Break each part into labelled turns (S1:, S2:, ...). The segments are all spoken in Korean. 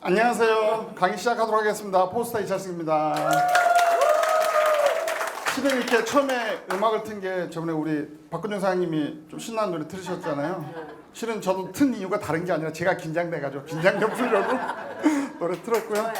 S1: 안녕하세요. 강의 시작하도록 하겠습니다. 포스터 이철승입니다. 실은 이렇게 처음에 음악을 튼 게 저번에 우리 박근종 사장님이 좀 신나는 노래 들으셨잖아요. 실은 저도 튼 이유가 다른 게 아니라 제가 긴장돼가지고 긴장 좀 풀려고 노래 틀었고요.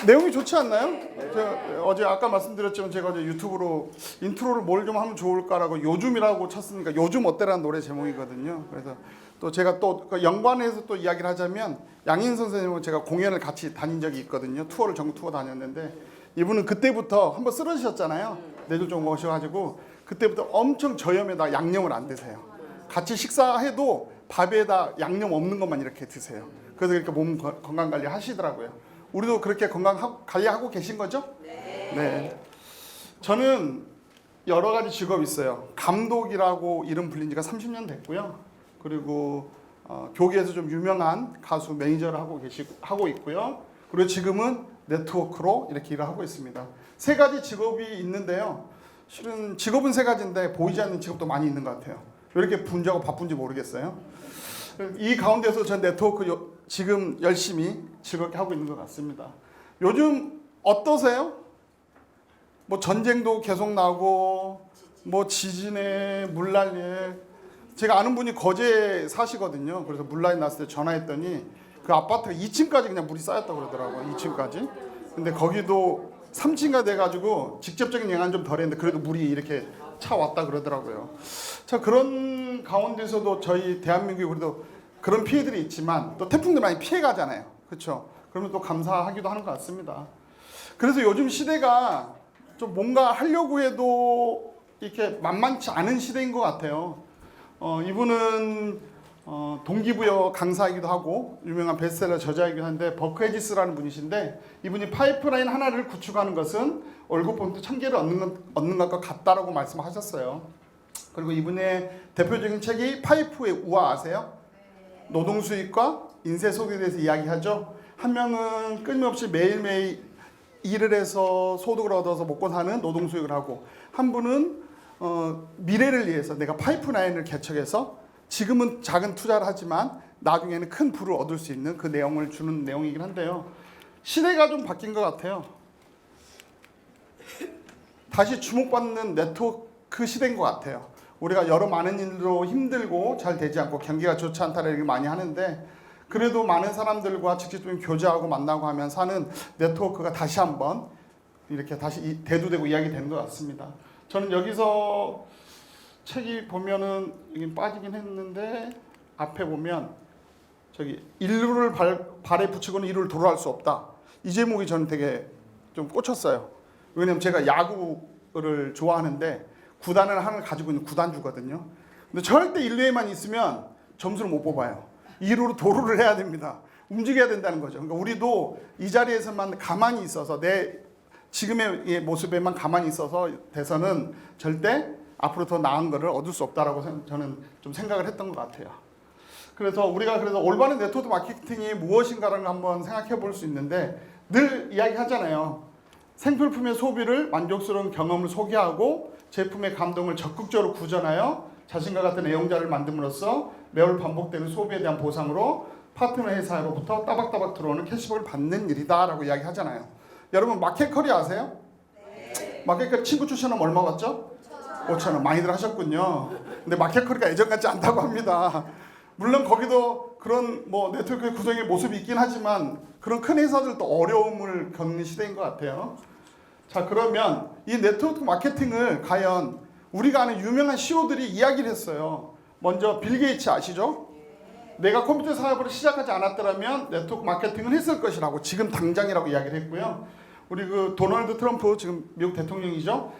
S1: 내용이 좋지 않나요? 제가 어제 아까 말씀드렸지만 제가 어제 유튜브로 인트로를 뭘 좀 하면 좋을까라고 요즘이라고 쳤으니까 요즘 어때라는 노래 제목이거든요. 그래서 또 제가 또 연관해서 또 이야기를 하자면 양인 선생님하고 제가 공연을 같이 다닌 적이 있거든요. 투어를 전국 투어 다녔는데 이분은 그때부터 한번 쓰러지셨잖아요. 뇌졸중 오셔가지고 그때부터 엄청 저염에다 양념을 안 드세요. 같이 식사해도 밥에다 양념 없는 것만 이렇게 드세요. 그래서 이렇게 몸 건강 관리 하시더라고요. 우리도 그렇게 건강 관리하고 계신 거죠? 네. 저는 여러 가지 직업이 있어요. 감독이라고 이름 불린 지가 30년 됐고요. 그리고 교계에서 좀 유명한 가수 매니저를 하고 있고요. 그리고 지금은 네트워크로 이렇게 일을 하고 있습니다. 세 가지 직업이 있는데요. 실은 직업은 세 가지인데 보이지 않는 직업도 많이 있는 것 같아요. 왜 이렇게 분주하고 바쁜지 모르겠어요. 이 가운데서 전 네트워크 지금 열심히 즐겁게 하고 있는 것 같습니다. 요즘 어떠세요? 뭐 전쟁도 계속 나고 뭐 지진에 물난리에 제가 아는 분이 거제에 사시거든요. 그래서 물난리 났을 때 전화했더니 그 아파트가 2층까지 그냥 물이 쌓였다고 그러더라고요. 2층까지. 근데 거기도 3층가 돼가지고 직접적인 영향은 좀 덜했는데 그래도 물이 이렇게 차왔다 그러더라고요. 자, 그런 가운데서도 저희 대한민국이 그래도 그런 피해들이 있지만 또 태풍들 많이 피해가잖아요. 그렇죠? 그러면 또 감사하기도 하는 것 같습니다. 그래서 요즘 시대가 좀 뭔가 하려고 해도 이렇게 만만치 않은 시대인 것 같아요. 이분은 동기부여 강사이기도 하고 유명한 베스트셀러 저자이기도 한데 버크 해지스라는 분이신데 이분이 파이프라인 하나를 구축하는 것은 월급 포인트 1000개를 얻는 것과 같다라고 말씀하셨어요. 그리고 이분의 대표적인 책이 파이프의 우화 아세요? 노동 수익과 인쇄 소득에 대해서 이야기하죠. 한 명은 끊임없이 매일매일 일을 해서 소득을 얻어서 먹고 사는 노동 수익을 하고 한 분은 미래를 위해서 내가 파이프라인을 개척해서 지금은 작은 투자를 하지만 나중에는 큰 부를 얻을 수 있는 그 내용을 주는 내용이긴 한데요. 시대가 좀 바뀐 것 같아요. 다시 주목받는 네트워크 시대인 것 같아요. 우리가 여러 많은 일로 힘들고 잘 되지 않고 경기가 좋지 않다는 얘기를 많이 하는데 그래도 많은 사람들과 직접적인 교제하고 만나고 하면 사는 네트워크가 다시 한번 이렇게 다시 대두되고 이야기되는 것 같습니다. 저는 여기서 책이 보면은 여기 빠지긴 했는데 앞에 보면 저기 인류를 발에 붙이고는 이루를 도로할 수 없다. 이 제목이 저는 되게 좀 꽂혔어요. 왜냐면 제가 야구를 좋아하는데 구단을 하나 가지고 있는 구단주거든요. 근데 절대 일루에만 있으면 점수를 못 뽑아요. 이루로 도루를 해야 됩니다. 움직여야 된다는 거죠. 그러니까 우리도 이 자리에서만 가만히 있어서 내 지금의 모습에만 가만히 있어서 돼서는 절대 앞으로 더 나은 거를 얻을 수 없다라고 저는 좀 생각을 했던 것 같아요. 그래서 우리가 올바른 네트워크 마케팅이 무엇인가를 한번 생각해 볼 수 있는데 늘 이야기하잖아요. 생필품의 소비를 만족스러운 경험을 소개하고 제품의 감동을 적극적으로 구전하여 자신과 같은 애용자를 만듦으로써 매월 반복되는 소비에 대한 보상으로 파트너 회사로부터 따박따박 들어오는 캐시백을 받는 일이다라고 이야기하잖아요. 여러분 마켓컬리 아세요? 네. 마켓컬리 친구 추천하면 얼마 받죠? 5,000원. 많이들 하셨군요. 근데 마켓컬리가 예전 같지 않다고 합니다. 물론 거기도 그런 네트워크의 구성의 모습이 있긴 하지만 그런 큰 회사들도 어려움을 겪는 시대인 것 같아요. 자, 그러면 이 네트워크 마케팅을 과연 우리가 아는 유명한 CEO들이 이야기를 했어요. 먼저 빌 게이츠 아시죠? 내가 컴퓨터 사업을 시작하지 않았더라면 네트워크 마케팅을 했을 것이라고 지금 당장이라고 이야기를 했고요. 우리 그 도널드 트럼프 지금 미국 대통령이죠.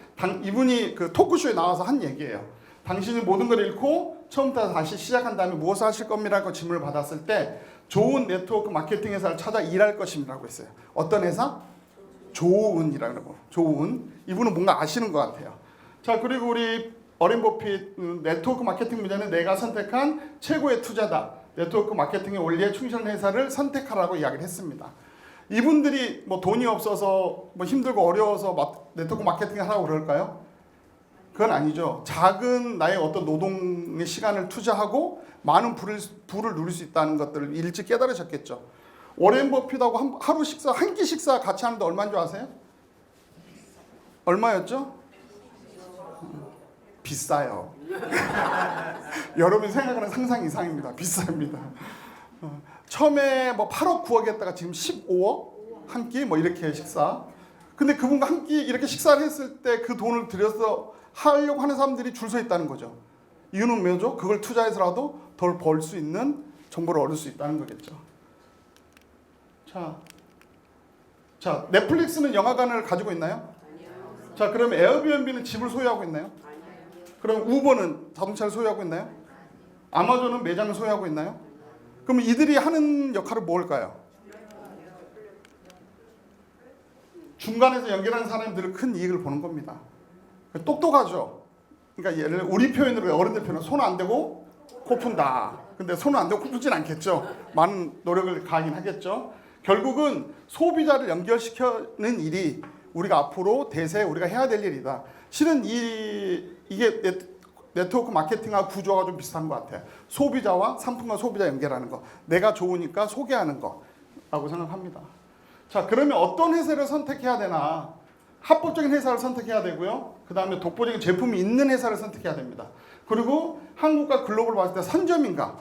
S1: 이분이 그 토크쇼에 나와서 한 얘기예요. 당신이 모든 걸 잃고 처음부터 다시 시작한 다음에 무엇을 하실 겁니다라고 질문을 받았을 때 좋은 네트워크 마케팅 회사를 찾아 일할 것입니다라고 했어요. 어떤 회사? 좋은이라고 하고 좋은. 이분은 뭔가 아시는 것 같아요. 자, 그리고 우리 어린 버핏 네트워크 마케팅 분야는 내가 선택한 최고의 투자다. 네트워크 마케팅의 원리에 충실한 회사를 선택하라고 이야기를 했습니다. 이분들이 돈이 없어서 힘들고 어려워서 네트워크 마케팅을 하라고 그럴까요? 그건 아니죠. 작은 나의 어떤 노동의 시간을 투자하고 많은 부를 누릴 수 있다는 것들을 일찍 깨달으셨겠죠. 워렌 버핏하고 하루 식사, 한 끼 식사 같이 하는데 얼마인 줄 아세요? 얼마였죠? 비싸요. 여러분이 생각하는 상상 이상입니다. 비쌉니다. 처음에 뭐 8억 9억 했다가 지금 15억 한 끼 뭐 이렇게 식사. 근데 그분과 한 끼 이렇게 식사를 했을 때 그 돈을 들여서 하려고 하는 사람들이 줄 서 있다는 거죠. 이유는 뭐죠? 그걸 투자해서라도 덜 벌 수 있는 정보를 얻을 수 있다는 거겠죠. 자, 넷플릭스는 영화관을 가지고 있나요? 자, 그럼 에어비앤비는 집을 소유하고 있나요? 그럼 우버는 자동차를 소유하고 있나요? 아마존은 매장을 소유하고 있나요? 그럼 이들이 하는 역할은 뭘까요? 중간에서 연결하는 사람들은 큰 이익을 보는 겁니다. 똑똑하죠. 그러니까 예를 들어 우리 표현으로 어른들 표현은 손 안 대고 코 푼다. 근데 손은 안 대고 코 푸진 않겠죠. 많은 노력을 가하긴 하겠죠. 결국은 소비자를 연결시키는 일이 우리가 앞으로 대세 우리가 해야 될 일이다. 실은 이게 네트워크 마케팅하고 구조가 좀 비슷한 것 같아요. 소비자와 상품과 소비자 연결하는 거. 내가 좋으니까 소개하는 거라고 생각합니다. 자, 그러면 어떤 회사를 선택해야 되나? 합법적인 회사를 선택해야 되고요. 그 다음에 독보적인 제품이 있는 회사를 선택해야 됩니다. 그리고 한국과 글로벌 봤을 때 선점인가?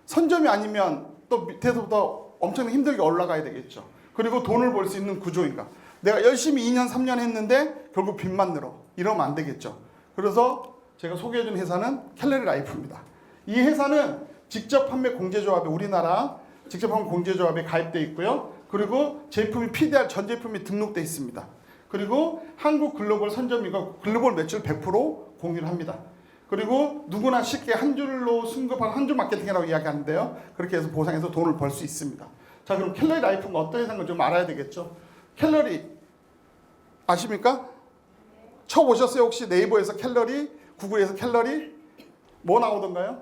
S1: 선점이 아니면 또 밑에서부터 엄청 힘들게 올라가야 되겠죠. 그리고 돈을 벌 수 있는 구조인가? 내가 열심히 2년, 3년 했는데 결국 빚만 늘어. 이러면 안 되겠죠. 그래서 제가 소개해준 회사는 캘러리 라이프입니다. 이 회사는 직접 판매 공제조합에 우리나라 직접 판매 공제조합에 가입돼 있고요. 그리고 제품이 PDR 전 제품이 등록돼 있습니다. 그리고 한국 글로벌 선점이고 글로벌 매출 100% 공유를 합니다. 그리고 누구나 쉽게 한 줄로 승급한 한 줄 마케팅이라고 이야기하는데요. 그렇게 해서 보상해서 돈을 벌 수 있습니다. 자, 그럼 캘러리 라이프가 어떤 회사인가 좀 알아야 되겠죠. 캘러리 아십니까? 쳐보셨어요? 혹시 네이버에서 캘러리, 구글에서 캘러리 뭐 나오던가요?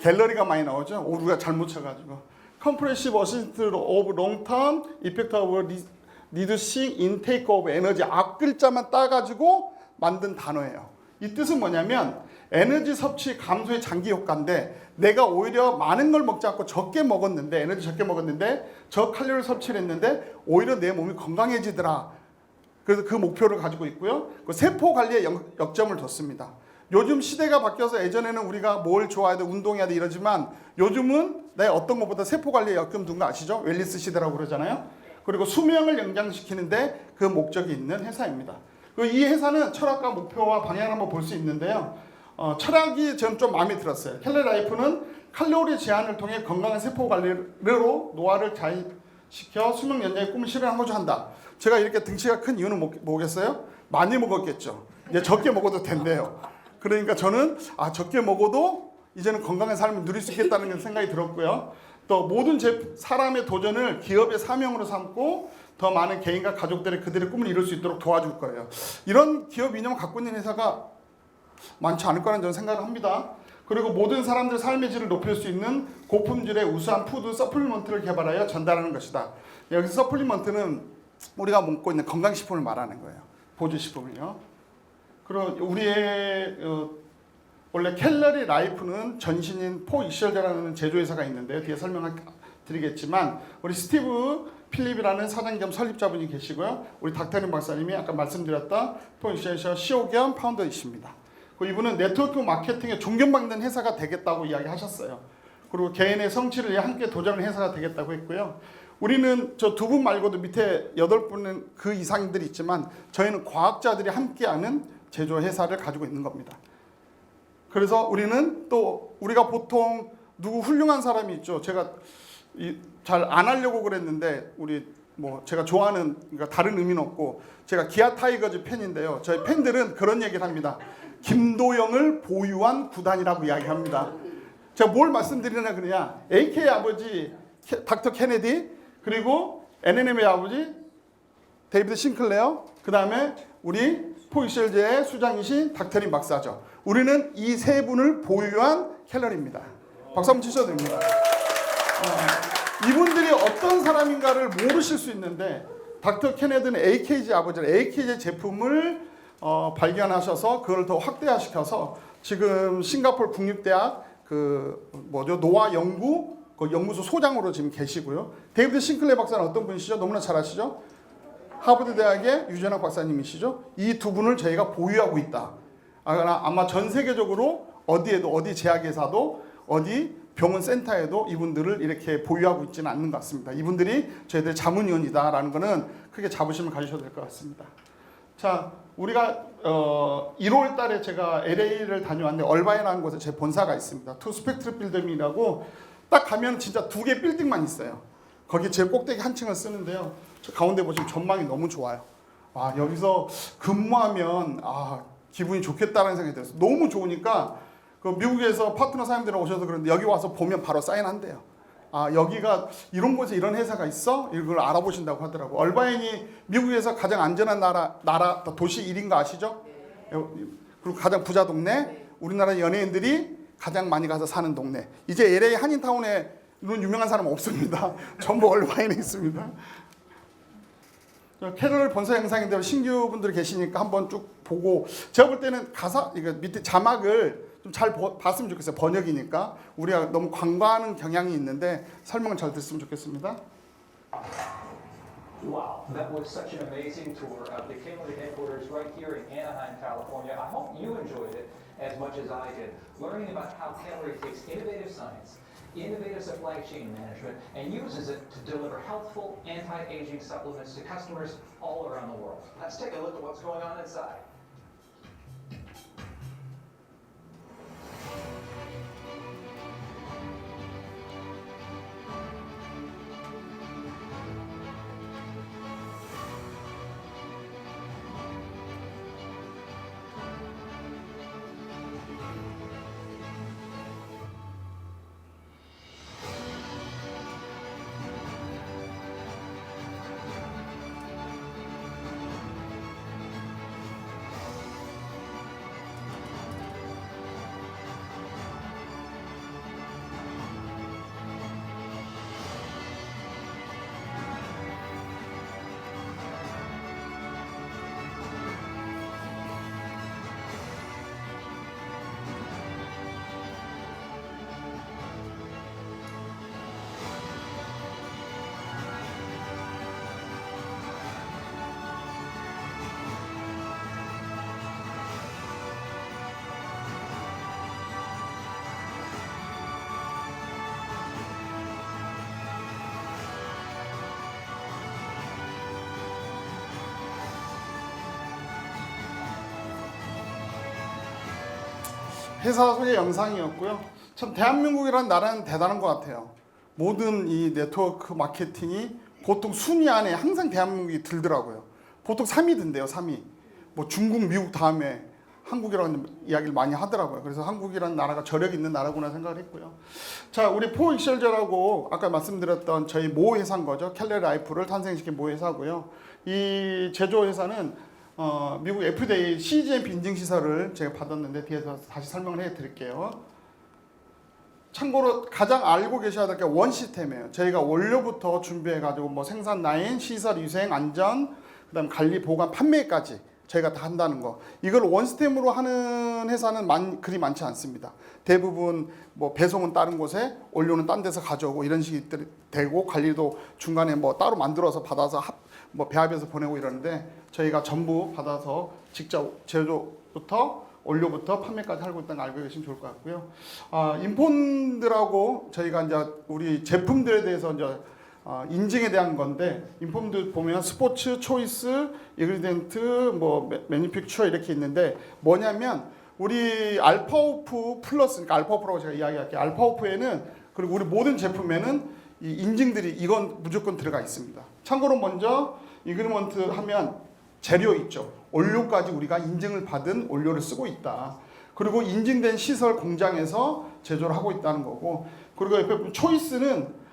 S1: 갤러리가 많이 나오죠. 우리가 잘못 쳐가지고 Compressive Assist of Long-Term Effect of Reducing Intake of Energy 앞 글자만 따가지고 만든 단어예요. 이 뜻은 뭐냐면 에너지 섭취 감소의 장기 효과인데 내가 오히려 많은 걸 먹지 않고 적게 먹었는데 에너지 적게 먹었는데 저칼로리 섭취를 했는데 오히려 내 몸이 건강해지더라. 그래서 그 목표를 가지고 있고요. 그 세포 관리에 역점을 뒀습니다. 요즘 시대가 바뀌어서 예전에는 우리가 뭘 좋아해야 돼, 운동해야 돼 이러지만 요즘은 내 어떤 것보다 세포 관리에 역점 둔 거 아시죠? 웰니스 시대라고 그러잖아요. 그리고 수명을 연장시키는데 그 목적이 있는 회사입니다. 이 회사는 철학과 목표와 방향을 한번 볼 수 있는데요. 철학이 저는 좀 마음에 들었어요. 캘러리 라이프는 칼로리 제한을 통해 건강한 세포 관리로 노화를 자연시켜 수명 연장의 꿈을 실현하고자 한다. 제가 이렇게 등치가 큰 이유는 뭐겠어요? 많이 먹었겠죠. 이제 적게 먹어도 된대요. 그러니까 저는 적게 먹어도 이제는 건강한 삶을 누릴 수 있겠다는 생각이 들었고요. 또 모든 사람의 도전을 기업의 사명으로 삼고 더 많은 개인과 가족들의 그들의 꿈을 이룰 수 있도록 도와줄 거예요. 이런 기업 이념을 갖고 있는 회사가 많지 않을 거라는 저는 생각을 합니다. 그리고 모든 사람들의 삶의 질을 높일 수 있는 고품질의 우수한 푸드 서플리먼트를 개발하여 전달하는 것이다. 여기서 서플리먼트는 우리가 먹고 있는 건강식품을 말하는 거예요. 보조식품을요. 그리고 우리의 원래 캘러리 라이프는 전신인 포이셜제라는 제조회사가 있는데 뒤에 설명드리겠지만 우리 스티브 필립이라는 사장 겸 설립자분이 계시고요. 우리 닥터린 박사님이 아까 말씀드렸던 포이셜 CEO 겸 파운더이십니다. 이분은 네트워크 마케팅에 존경받는 회사가 되겠다고 이야기하셨어요. 그리고 개인의 성취를 위해 함께 도전하는 회사가 되겠다고 했고요. 우리는 저 두 분 말고도 밑에 8분은 그 이상들이 있지만 저희는 과학자들이 함께하는 제조 회사를 가지고 있는 겁니다. 그래서 우리는 또 우리가 보통 누구 훌륭한 사람이 있죠. 제가 잘 안 하려고 그랬는데 우리 제가 좋아하는 그러니까 다른 의미는 없고 제가 기아 타이거즈 팬인데요. 저희 팬들은 그런 얘기를 합니다. 김도영을 보유한 구단이라고 이야기합니다. 제가 뭘 말씀드리나 그러냐. AK 아버지 닥터 케네디 그리고 NNM의 아버지 데이비드 싱클레어 그 다음에 우리 포이셜제의 수장이신 닥터린 박사죠. 우리는 이 세 분을 보유한 캘러리입니다. 박수 한번 치셔도 됩니다. 이분들이 어떤 사람인가를 모르실 수 있는데 닥터 케네디는 AKG 아버지를 AKG 제품을 발견하셔서 그걸 더 확대화시켜서 지금 싱가포르 국립대학 노화 연구 그 연구소 소장으로 지금 계시고요. 데이비드 싱클레어 박사는 어떤 분이시죠? 너무나 잘 아시죠? 하버드 대학의 유전학 박사님이시죠. 이 두 분을 저희가 보유하고 있다. 아마 전 세계적으로 어디에도 어디 제약회사도 어디 병원 센터에도 이분들을 이렇게 보유하고 있지는 않는 것 같습니다. 이분들이 저희들 자문위원이다라는 거는 크게 자부심을 가지셔도 될 것 같습니다. 자, 우리가 1월 달에 제가 LA를 다녀왔는데 얼바인이라는 곳에 제 본사가 있습니다. 투 스펙트럼 빌딩이라고 딱 가면 진짜 2개 빌딩만 있어요. 거기 제일 꼭대기 한 층을 쓰는데요. 저 가운데 보시면 전망이 너무 좋아요. 아, 여기서 근무하면 기분이 좋겠다는 생각이 들었어요. 너무 좋으니까 그 미국에서 파트너 사장님들 오셔서 그러는데 여기 와서 보면 바로 사인한대요. 여기가 이런 곳에 이런 회사가 있어? 이걸 알아보신다고 하더라고. 얼바인이 미국에서 가장 안전한 나라 도시 1위인 거 아시죠? 그리고 가장 부자 동네. 우리나라 연예인들이 가장 많이 가서 사는 동네. 이제 LA 한인타운에 이런 유명한 사람 없습니다. 전부 얼바인에 있습니다. 캐럴 본사 영상인데 신규 분들이 계시니까 한번 쭉 보고, 제가 볼 때는 가사 이거 밑에 자막을 좀 잘 봤으면 좋겠어요. 번역이니까 우리가 너무 관과하는 경향이 있는데 설명을 잘 듣으면 좋겠습니다.
S2: Wow, that was such an amazing tour of the Kimberly headquarters right here in Anaheim, California. I hope you enjoyed it as much as I did, learning about how Kimberly takes innovative science, innovative supply chain management, and uses it to deliver healthful anti-aging supplements to customers all around the world. Let's take a look at what's going on inside.
S1: 회사 소개 영상이었고요. 참 대한민국이라는 나라는 대단한 것 같아요. 모든 이 네트워크 마케팅이 보통 순위 안에 항상 대한민국이 들더라고요. 보통 3위 든대요. 3위. 뭐 중국, 미국 다음에 한국이라는 이야기를 많이 하더라고요. 그래서 한국이라는 나라가 저력 있는 나라구나 생각을 했고요. 자, 우리 포익셀저라고 아까 말씀드렸던 저희 모 회사인 거죠. 캘레 라이프를 탄생시킨 모 회사고요. 이 제조회사는 미국 FDA CGMP 인증시설을 제가 받았는데 뒤에서 다시 설명을 해드릴게요. 참고로 가장 알고 계셔야 될 게 원 시스템이에요. 저희가 원료부터 준비해가지고 뭐 생산 라인, 시설, 위생, 안전, 그다음 관리, 보관, 판매까지 저희가 다 한다는 거. 이걸 원 시스템으로 하는 회사는 그리 많지 않습니다. 대부분 뭐 배송은 다른 곳에, 원료는 딴 데서 가져오고 이런 식이 되고, 관리도 중간에 뭐 따로 만들어서 받아서 뭐 배합해서 보내고 이러는데, 저희가 전부 받아서 직접 제조부터 원료부터 판매까지 하고 있다는 거 알고 계시면 좋을 것 같고요. 인폰들하고 저희가 이제 우리 제품들에 대해서 이제 인증에 대한 건데, 인폼들 보면 스포츠, 초이스, 이그리덴트, 뭐 매니픽처 이렇게 있는데, 뭐냐면 우리 알파오프 플러스, 그러니까 알파오프라고 제가 이야기할게요. 알파오프에는, 그리고 우리 모든 제품에는 이 인증들이 이건 무조건 들어가 있습니다. 참고로 먼저 이그리먼트 하면 재료 있죠. 원료까지 우리가 인증을 받은 원료를 쓰고 있다. 그리고 인증된 시설 공장에서 제조를 하고 있다는 거고, 그리고 옆에 보면 초이스는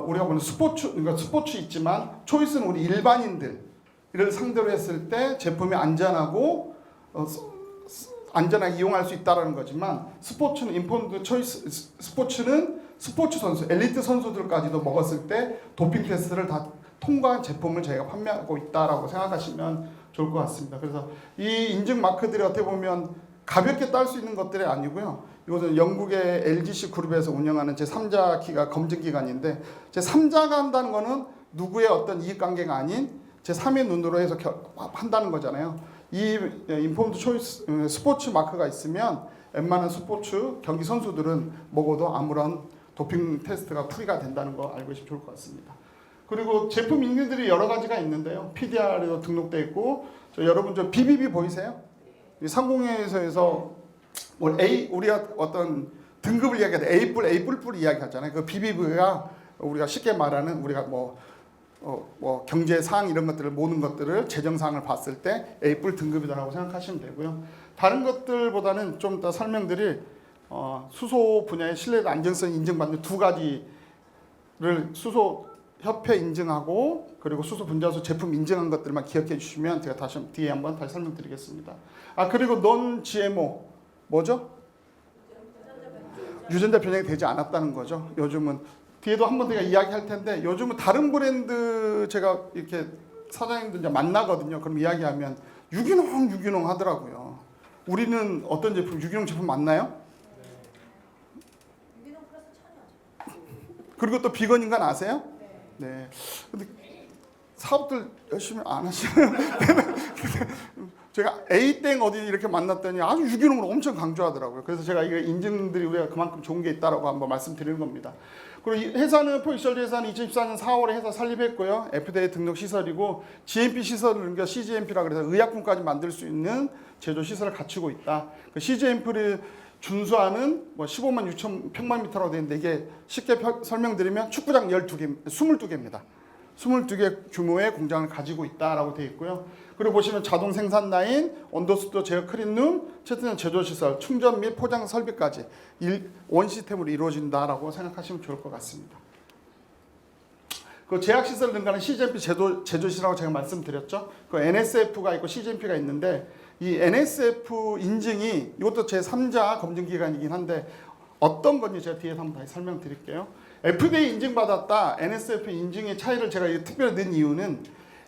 S1: 우리가 보는 스포츠, 그러니까 스포츠 있지만 초이스는 우리 일반인들을 상대로 했을 때 제품이 안전하고 안전하게 이용할 수 있다는 거지만, 스포츠는 인포드 초이스, 스포츠는 스포츠 선수, 엘리트 선수들까지도 먹었을 때 도핑 테스트를 다 통과한 제품을 저희가 판매하고 있다라고 생각하시면 좋을 것 같습니다. 그래서 이 인증 마크들이 어떻게 보면 가볍게 딸 수 있는 것들이 아니고요. 이것은 영국의 LGC 그룹에서 운영하는 제3자 기관 검증 기관인데 제3자가 한다는 거는 누구의 어떤 이익관계가 아닌 제3의 눈으로 해서 한다는 거잖아요. 이 인포먼트 초이스 스포츠 마크가 있으면 웬만한 스포츠 경기 선수들은 먹어도 아무런 도핑 테스트가 프리가 된다는 거 알고 계시면 좋을 것 같습니다. 그리고 제품 인증들이 여러 가지가 있는데요. PDR에도 등록돼 있고 여러분 저 BBB 보이세요? 이 상공회의소에서 뭐 우리가 어떤 등급을 이야기하는데 A+, 이야기하잖아요. 그 BBB가 우리가 쉽게 말하는 우리가 뭐 경제 사항 이런 것들을 모든 것들을 재정 사항을 봤을 때 A+ 등급이다라고 생각하시면 되고요. 다른 것들보다는 좀 더 설명들이 수소 분야의 신뢰도 안정성 인증받는 두 가지를 수소 협회 인증하고 그리고 수소 분자수 제품 인증한 것들만 기억해 주시면 제가 다시 뒤에 한번 다시 설명드리겠습니다. 그리고 non GMO 뭐죠? 유전자 변형이 되지 않았다는 거죠. 요즘은 뒤에도 한번 제가 이야기할 텐데 요즘은 다른 브랜드 제가 이렇게 사장님들 이제 만나거든요. 그럼 이야기하면 유기농 하더라고요. 우리는 어떤 제품 유기농 제품 맞나요?
S3: 유기농 플러스 천연.
S1: 그리고 또 비건인간 아세요? 네. 근데 사업들 열심히 안 하시는. 제가 A땡 어디 이렇게 만났더니 아주 유기농을 엄청 강조하더라고요. 그래서 제가 이게 인증들이 우리가 그만큼 좋은 게 있다라고 한번 말씀드리는 겁니다. 그리고 이 회사는 포이셜드 회사는 2014년 4월에 회사 설립했고요. FDA 등록 시설이고 GMP 시설을 그러니까 CGMP라 그래서 의약품까지 만들 수 있는 제조 시설을 갖추고 있다. 그 CGMP를 준수하는 뭐 15만 6천 평방미터라고 되어 있는데 이게 쉽게 설명드리면 축구장 22개입니다. 22개 규모의 공장을 가지고 있다라고 되어 있고요. 그리고 보시면 자동 생산 라인, 온도습도 제어 클린룸, 최신형 제조 시설, 충전 및 포장 설비까지 원 시스템으로 이루어진다라고 생각하시면 좋을 것 같습니다. 그 제약 시설 등간은 CGMP 제조 시설이라고 제가 말씀드렸죠. 그 NSF가 있고 CGMP가 있는데 이 NSF 인증이 이것도 제 3자 검증 기관이긴 한데 어떤 건지 제가 뒤에서 한번 다시 설명드릴게요. FDA 인증받았다, NSF 인증의 차이를 제가 특별히 넣은 이유는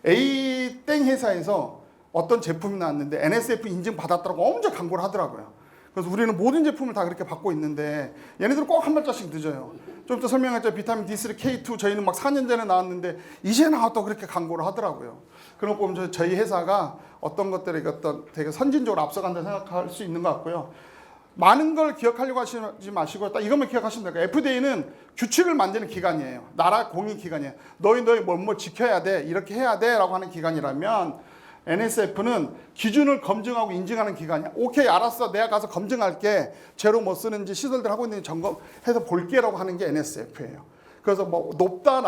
S1: A땡 회사에서 어떤 제품이 나왔는데 NSF 인증받았다고 엄청 광고를 하더라고요. 그래서 우리는 모든 제품을 다 그렇게 받고 있는데 얘네들은 꼭 한 발자씩 늦어요. 좀 더 설명했죠. 비타민 D3, K2 저희는 막 4년 전에 나왔는데 이제 나왔다고 그렇게 광고를 하더라고요. 그런 거 보면 저희 회사가 어떤 것들에 어떤 되게 선진적으로 앞서간다 생각할 수 있는 것 같고요. 많은 걸 기억하려고 하시지 마시고 딱 이것만 기억하시면 돼요. FDA는 규칙을 만드는 기관이에요. 나라 공인 기관이에요. 너희 뭘 지켜야 돼, 이렇게 해야 돼라고 하는 기관이라면 NSF는 기준을 검증하고 인증하는 기관이야. 오케이, 알았어, 내가 가서 검증할게. 제로 뭐 쓰는지 시설들 하고 있는지 점검해서 볼게라고 하는 게 NSF예요. 그래서 뭐 높다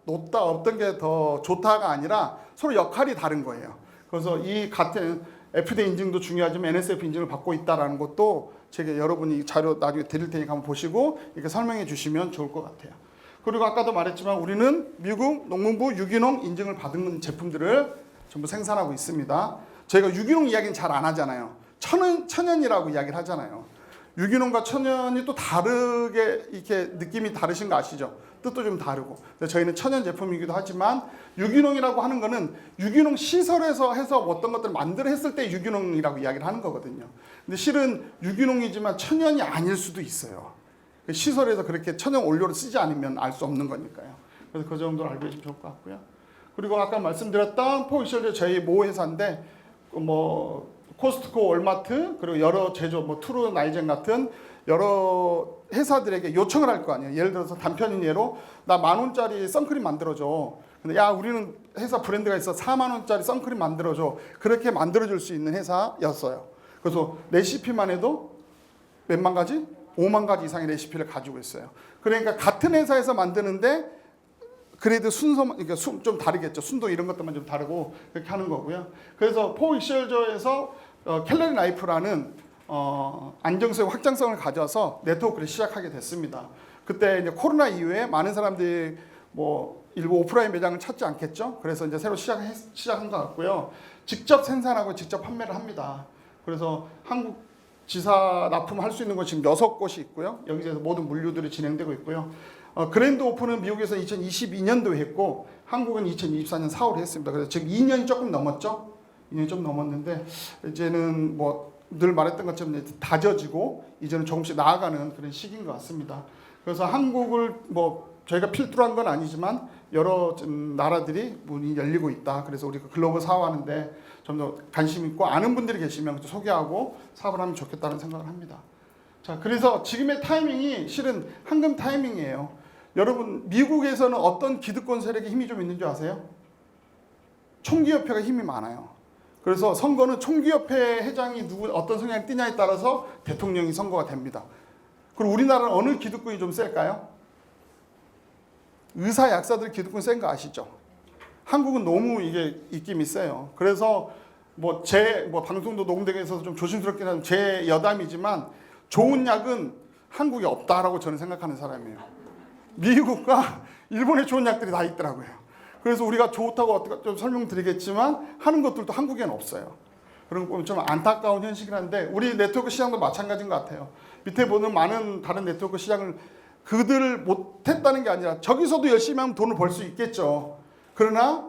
S1: 어떤 게 더 좋다가 아니라 서로 역할이 다른 거예요. 그래서 이 같은 FDA 인증도 중요하지만 NSF 인증을 받고 있다라는 것도 제가 여러분이 자료 나중에 드릴 테니까 한번 보시고 이렇게 설명해 주시면 좋을 것 같아요. 그리고 아까도 말했지만 우리는 미국 농문부 유기농 인증을 받은 제품들을 전부 생산하고 있습니다. 저희가 유기농 이야기는 잘 안 하잖아요. 천연이라고 이야기를 하잖아요. 유기농과 천연이 또 다르게 이렇게 느낌이 다르신 거 아시죠? 뜻도 좀 다르고. 저희는 천연 제품이기도 하지만 유기농이라고 하는 거는 유기농 시설에서 해서 어떤 것들을 만들어 했을 때 유기농이라고 이야기를 하는 거거든요. 근데 실은 유기농이지만 천연이 아닐 수도 있어요. 시설에서 그렇게 천연 원료를 쓰지 않으면 알 수 없는 거니까요. 그래서 그 정도를 알고 계시면 좋을 것 같고요. 그리고 아까 말씀드렸던 포이셜드 저희 모 회사인데 뭐 코스트코, 월마트 그리고 여러 제조 뭐 트루 나이젠 같은 여러 회사들에게 요청을 할 거 아니에요. 예를 들어서 단편인 예로 나 10,000원짜리 선크림 만들어줘. 근데 야 우리는 회사 브랜드가 있어 40,000원짜리 선크림 만들어줘. 그렇게 만들어줄 수 있는 회사였어요. 그래서 레시피만 해도 몇만 가지? 5만 가지 이상의 레시피를 가지고 있어요. 그러니까 같은 회사에서 만드는데 그래도 순서만 그러니까 좀 다르겠죠. 순도 이런 것들만 좀 다르고 그렇게 하는 거고요. 그래서 포이셜저에서 캘러리 라이프라는 안정성, 확장성을 가져서 네트워크를 시작하게 됐습니다. 그때 이제 코로나 이후에 많은 사람들이 뭐 일부 오프라인 매장을 찾지 않겠죠. 그래서 이제 새로 시작한 것 같고요. 직접 생산하고 직접 판매를 합니다. 그래서 한국 지사 납품할 수 있는 곳이 지금 6곳이 있고요. 여기서 모든 물류들이 진행되고 있고요. 그랜드 오픈은 미국에서 2022년도에 했고 한국은 2024년 4월에 했습니다. 그래서 지금 2년이 조금 넘었죠. 2년이 좀 넘었는데 이제는 뭐 늘 말했던 것처럼 이제 다져지고 이제는 조금씩 나아가는 그런 시기인 것 같습니다. 그래서 한국을 뭐 저희가 필두로 한 건 아니지만 여러 나라들이 문이 열리고 있다. 그래서 우리가 글로벌 사업하는데 좀 더 관심 있고 아는 분들이 계시면 소개하고 사업을 하면 좋겠다는 생각을 합니다. 자, 그래서 지금의 타이밍이 실은 황금 타이밍이에요. 여러분 미국에서는 어떤 기득권 세력의 힘이 좀 있는 줄 아세요? 총기협회가 힘이 많아요. 그래서 선거는 총기협회 회장이 어떤 성향을 띠냐에 따라서 대통령이 선거가 됩니다. 그리고 우리나라는 어느 기득권이 좀 셀까요? 의사 약사들 기득권 센 거 아시죠? 한국은 너무 이게 입김이 세요. 그래서 뭐 방송도 녹음되게 해서 좀 조심스럽긴 하지만 제 여담이지만 좋은 약은 한국에 없다라고 저는 생각하는 사람이에요. 미국과 일본에 좋은 약들이 다 있더라고요. 그래서 우리가 좋다고 어떻게 좀 설명드리겠지만 하는 것들도 한국에는 없어요. 그런 거 보면 좀 안타까운 현실이긴 한데 우리 네트워크 시장도 마찬가지인 것 같아요. 밑에 보는 많은 다른 네트워크 시장을 그들을 못했다는 게 아니라 저기서도 열심히 하면 돈을 벌 수 있겠죠. 그러나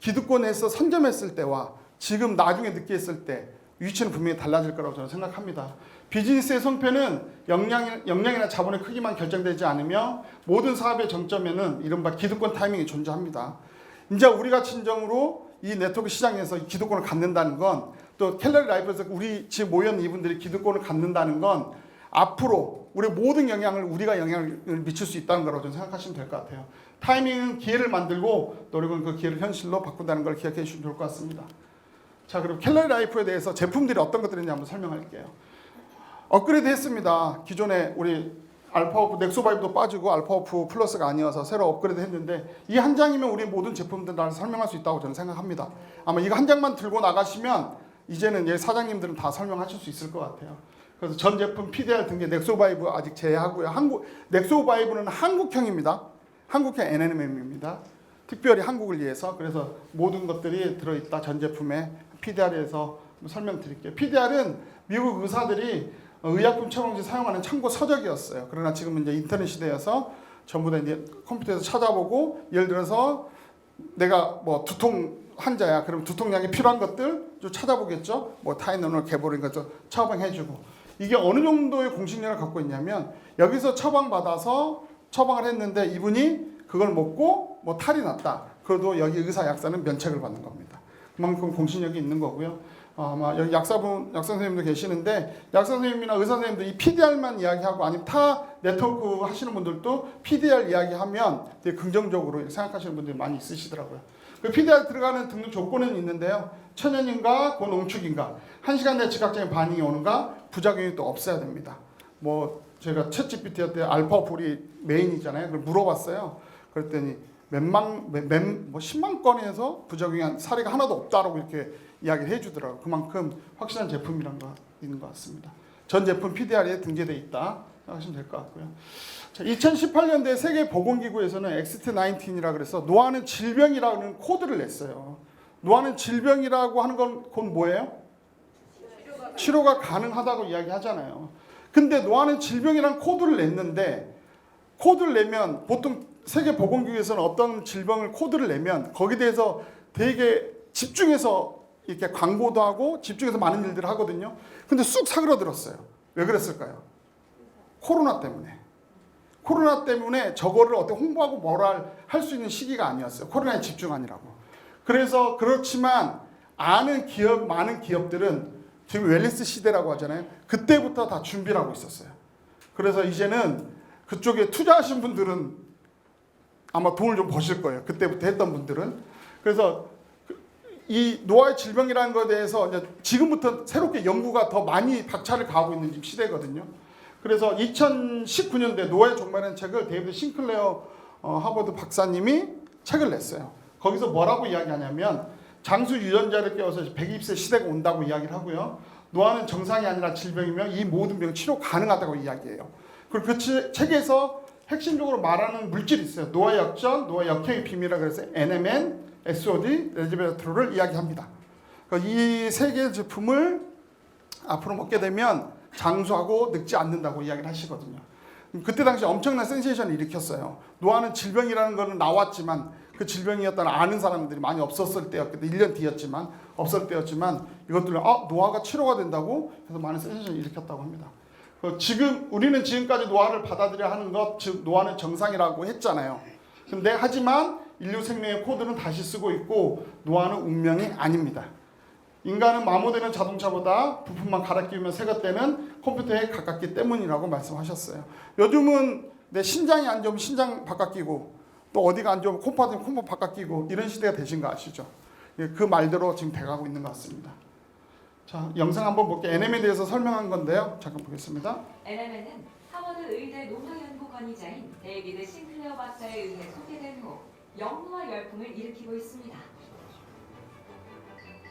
S1: 기득권에서 선점했을 때와 지금 나중에 느끼했을 때 위치는 분명히 달라질 거라고 저는 생각합니다. 비즈니스의 성패는 역량이나 자본의 크기만 결정되지 않으며 모든 사업의 정점에는 이른바 기득권 타이밍이 존재합니다. 이제 우리가 진정으로 이 네트워크 시장에서 기득권을 갖는다는 건 또 캘러리 라이프에서 우리 지금 모여있는 이분들이 기득권을 갖는다는 건 앞으로 우리 모든 우리가 영향을 미칠 수 있다는 거라고 저는 생각하시면 될 것 같아요. 타이밍은 기회를 만들고 노력은 그 기회를 현실로 바꾼다는 걸 기억해 주시면 좋을 것 같습니다. 자, 그럼 캘러리 라이프에 대해서 제품들이 어떤 것들인지 한번 설명할게요. 업그레이드 했습니다. 기존에 우리 알파오프 넥소바이브도 빠지고 알파오프 플러스가 아니어서 새로 업그레이드 했는데 이 한 장이면 우리 모든 제품들 다 설명할 수 있다고 저는 생각합니다. 아마 이거 한 장만 들고 나가시면 이제는 사장님들은 다 설명하실 수 있을 것 같아요. 그래서 전 제품 PDR 등의 넥소바이브 아직 제외하고요. 넥소바이브는 한국형입니다. 한국형 NMM입니다. 특별히 한국을 위해서. 그래서 모든 것들이 들어있다. 전 제품에 PDR에서 설명드릴게요. PDR은 미국 의사들이 의약품 처방지 사용하는 참고 서적이었어요. 그러나 지금은 이제 인터넷 시대여서 전부 다 이제 컴퓨터에서 찾아보고 예를 들어서 내가 뭐 두통 환자야. 그럼 두통약이 필요한 것들 좀 찾아보겠죠. 뭐 타이노놀, 개보린 것도 처방해주고. 이게 어느 정도의 공신력을 갖고 있냐면 여기서 처방받아서 처방을 했는데 이분이 그걸 먹고 뭐 탈이 났다. 그래도 여기 의사 약사는 면책을 받는 겁니다. 그만큼 공신력이 있는 거고요. 아마 여기 약사 선생님도 계시는데 약사 선생님이나 의사 선생님도 이 PDR만 이야기하고 아니면 타 네트워크 하시는 분들도 PDR 이야기하면 되게 긍정적으로 생각하시는 분들이 많이 있으시더라고요. 그 PDR 들어가는 등록 조건은 있는데요. 천연인가 고농축인가 1시간 내에 즉각적인 반응이 오는가 부작용이 또 없어야 됩니다. 뭐 제가 챗GPT 때 알파풀이 메인이잖아요. 그걸 물어봤어요. 그랬더니 10만 건에서 부작용이 사례가 하나도 없다라고 이렇게 이야기를 해주더라고요. 그만큼 확실한 제품이란 거 있는 것 같습니다. 전 제품 PDR에 등재되어 있다 생각하시면 될 것 같고요. 자, 2018년도에 세계보건기구에서는 XT19이라 그래서 노화는 질병이라는 코드를 냈어요. 노화는 질병이라고 하는 건 그건 뭐예요? 치료가 가능하다고 이야기하잖아요. 근데 노화는 질병이라는 코드를 냈는데 코드를 내면 보통 세계보건기구에서는 어떤 질병을 코드를 내면 거기에 대해서 되게 집중해서 이렇게 광고도 하고 집중해서 많은 일들을 하거든요. 근데 쑥 사그러들었어요. 왜 그랬을까요? 코로나 때문에. 코로나 때문에 저거를 어떻게 홍보하고 뭐라 할 수 있는 시기가 아니었어요. 코로나에 집중하느라고. 그래서 그렇지만 많은 기업들은 지금 웰니스 시대라고 하잖아요. 그때부터 다 준비를 하고 있었어요. 그래서 이제는 그쪽에 투자하신 분들은 아마 돈을 좀 버실 거예요. 그때부터 했던 분들은. 그래서 이 노화의 질병이라는 것에 대해서 이제 지금부터 새롭게 연구가 더 많이 박차를 가하고 있는 지금 시대거든요. 그래서 2019년도에 노화의 종말이라는 책을 데이비드 싱클레어 하버드 박사님이 책을 냈어요. 거기서 뭐라고 이야기하냐면 장수 유전자를 깨워서 120세 시대가 온다고 이야기를 하고요. 노화는 정상이 아니라 질병이며 이 모든 병 치료 가능하다고 이야기해요. 그리고 그 책에서 핵심적으로 말하는 물질이 있어요. 노화 역전, 노화 역행의 비밀이라고 해서 NMN, SOD, 레즈베라트롤을 이야기합니다. 그러니까 이 세 개의 제품을 앞으로 먹게 되면 장수하고 늙지 않는다고 이야기를 하시거든요. 그때 당시 엄청난 센세이션을 일으켰어요. 노화는 질병이라는 거는 나왔지만 그 질병이었다는 아는 사람들이 많이 없었을 때였거든요. 1년 뒤였지만 없을 때였지만 이것들은 노화가 치료가 된다고 해서 많은 센세이션을 일으켰다고 합니다. 지금 우리는 지금까지 노화를 받아들여야 하는 것, 즉 노화는 정상이라고 했잖아요. 근데 하지만 인류 생명의 코드는 다시 쓰고 있고 노화는 운명이 아닙니다. 인간은 마모되는 자동차보다 부품만 갈아 끼우면 새 것 때는 컴퓨터에 가깝기 때문이라고 말씀하셨어요. 요즘은 내 신장이 안 좋으면 신장 바꿔 끼고 또 어디가 안 좋으면 콩팥이면 콩팥 바꿔 끼고 이런 시대가 되신 거 아시죠? 그 말대로 지금 돼가고 있는 것 같습니다. 자, 영상 한번 볼게요. NM에 대해서 설명한 건데요. 잠깐 보겠습니다.
S4: NMN은 하버드 의대 농학연구 권위자인 데이비드 싱클레어 박사에 의해 소개된 후 영노화 열풍을 일으키고 있습니다.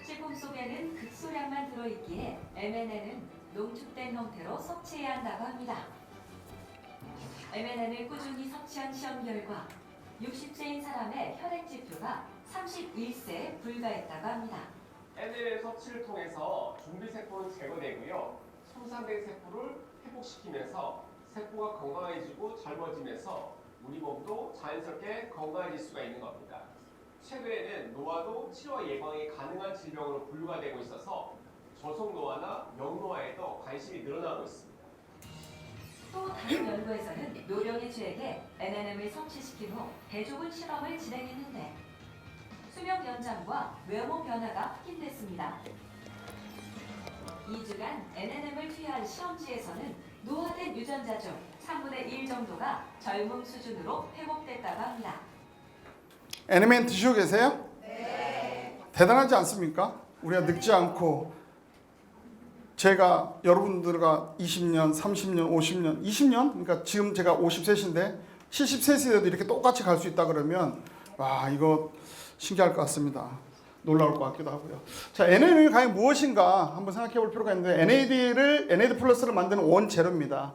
S4: 식품 속에는 극소량만 들어있기에 MNN은 농축된 형태로 섭취해야 한다고 합니다. MNN을 꾸준히 섭취한 시험 결과 60세인 사람의 혈액 지표가 31세에 불과했다고 합니다.
S5: NMN 섭취를 통해서 준비세포는 제거되고요. 손상된 세포를 회복시키면서 세포가 건강해지고 젊어지면서 우리 몸도 자연스럽게 건강해질 수가 있는 겁니다. 최근에는 노화도 치료 예방이 가능한 질병으로 분류가 되고 있어서 저속노화나 영노화에도 관심이 늘어나고 있습니다.
S4: 또 다른 연구에서는 노령의 쥐에게 NMN을 섭취시킨 후 대조군 실험을 진행했는데 수명 연장과 외모 변화가 확인됐습니다. 2주간 NMN을 투여한 실험지에서는 노화된 유전자 중 3분의 1 정도가 젊음 수준으로 회복됐다고 합니다.
S1: NMN 드시고 계세요? 네. 대단하지 않습니까? 우리가 늙지 않고 제가 여러분들과 20년, 30년, 50년, 20년? 그러니까 지금 제가 53세인데 73세에도 이렇게 똑같이 갈 수 있다 그러면 와 이거 신기할 것 같습니다. 놀라울 것 같기도 하고요. 자, NAD가 과연 무엇인가 한번 생각해 볼 필요가 있는데 NAD 플러스를 만드는 원재료입니다.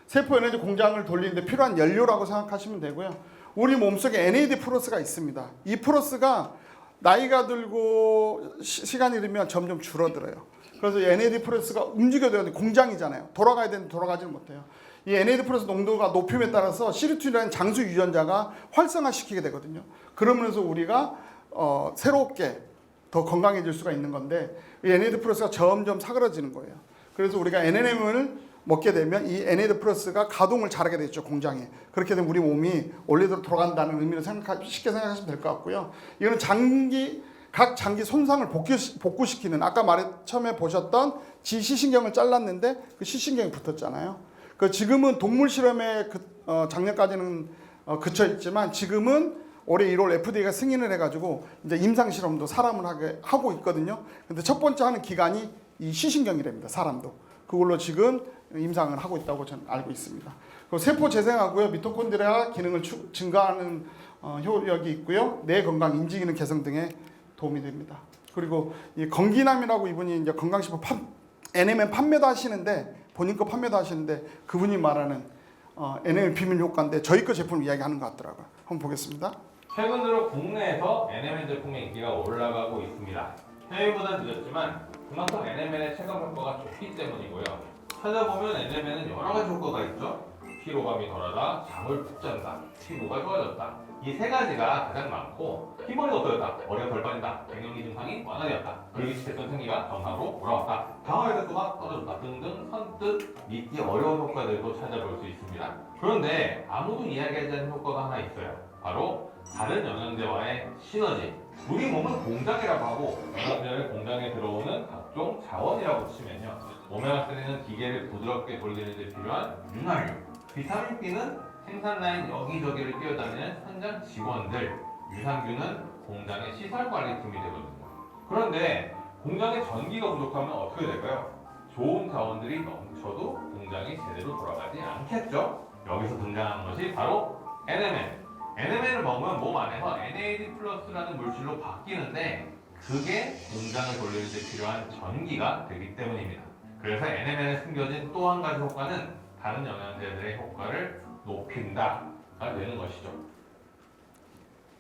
S1: 세포 에너지 공장을 돌리는데 필요한 연료라고 생각하시면 되고요. 우리 몸속에 NAD 플러스가 있습니다. 이 플러스가 나이가 들고 시간이 들면 점점 줄어들어요. 그래서 이 NAD 플러스가 움직여야 되는데 공장이잖아요. 돌아가야 되는데 돌아가지는 못해요. 이 NAD 플러스 농도가 높임에 따라서 시루틴이라는 장수 유전자가 활성화시키게 되거든요. 그러면서 우리가 새롭게 더 건강해질 수가 있는 건데 이 NAD 플러스가 점점 사그러지는 거예요. 그래서 우리가 NMN을 먹게 되면 이 NAD 플러스가 가동을 잘하게 되죠, 공장에. 그렇게 되면 우리 몸이 원래대로 돌아간다는 의미로 쉽게 생각하시면 될 것 같고요. 이거는 각 장기 손상을 복구시키는 아까 처음에 보셨던 지시신경을 잘랐는데 그 시신경이 붙었잖아요. 그 지금은 동물 실험에 작년까지는 그쳐 있지만 지금은 올해 1월 FDA가 승인을 해가지고 이제 임상 실험도 사람을 하고 있거든요. 근데 첫 번째 하는 기관이 이 시신경이랍니다. 사람도 그걸로 지금 임상을 하고 있다고 저는 알고 있습니다. 그리고 세포 재생하고요, 미토콘드리아 기능을 증가하는 효력이 있고요, 뇌 건강, 인지 기능 개선 등에 도움이 됩니다. 그리고 이 건기남이라고 이분이 이제 건강식품 NMN 판매도 하시는데 본인 거 판매도 하시는데 그분이 말하는 NMN 비밀 효과인데 저희 거 제품 이야기하는 것 같더라고요. 한번 보겠습니다.
S6: 최근 들어 국내에서 NMN 제품의 인기가 올라가고 있습니다. 해외보다 늦었지만 그만큼 NMN의 체감 효과가 좋기 때문이고요. 찾아보면 NMN은 여러 가지 효과가 있죠. 피로감이 덜하다, 잠을 푹 잔다, 피부가 좋아졌다. 이 세 가지가 가장 많고 피부가 없어졌다, 머리가 덜 빠진다, 갱년기 증상이 완화되었다, 불규칙했던 생리가 정상으로 돌아왔다, 방어의 속도가 떨어졌다 등등 선뜻 믿기 어려운 효과들도 찾아볼 수 있습니다. 그런데 아무도 이야기하지 않는 효과가 하나 있어요. 바로 다른 영양제와의 시너지. 우리 몸은 공장이라고 하고 영양제를 공장에 들어오는 각종 자원이라고 치면요, 오메가3는 기계를 부드럽게 돌리는 데 필요한 윤활유, 비타민 B는 생산 라인 여기저기를 뛰어다니는 현장 직원들, 유산균은 공장의 시설관리팀이 되거든요. 그런데 공장에 전기가 부족하면 어떻게 될까요? 좋은 자원들이 넘쳐도 공장이 제대로 돌아가지 않겠죠? 여기서 등장하는 것이 바로 NMN. NMN을 먹으면 몸 안에서 NAD 플러스라는 물질로 바뀌는데 그게 공장을 돌리는 데 필요한 전기가 되기 때문입니다. 그래서 NMN에 숨겨진 또 한 가지 효과는 다른 영양제들의 효과를 높인다가 되는 것이죠.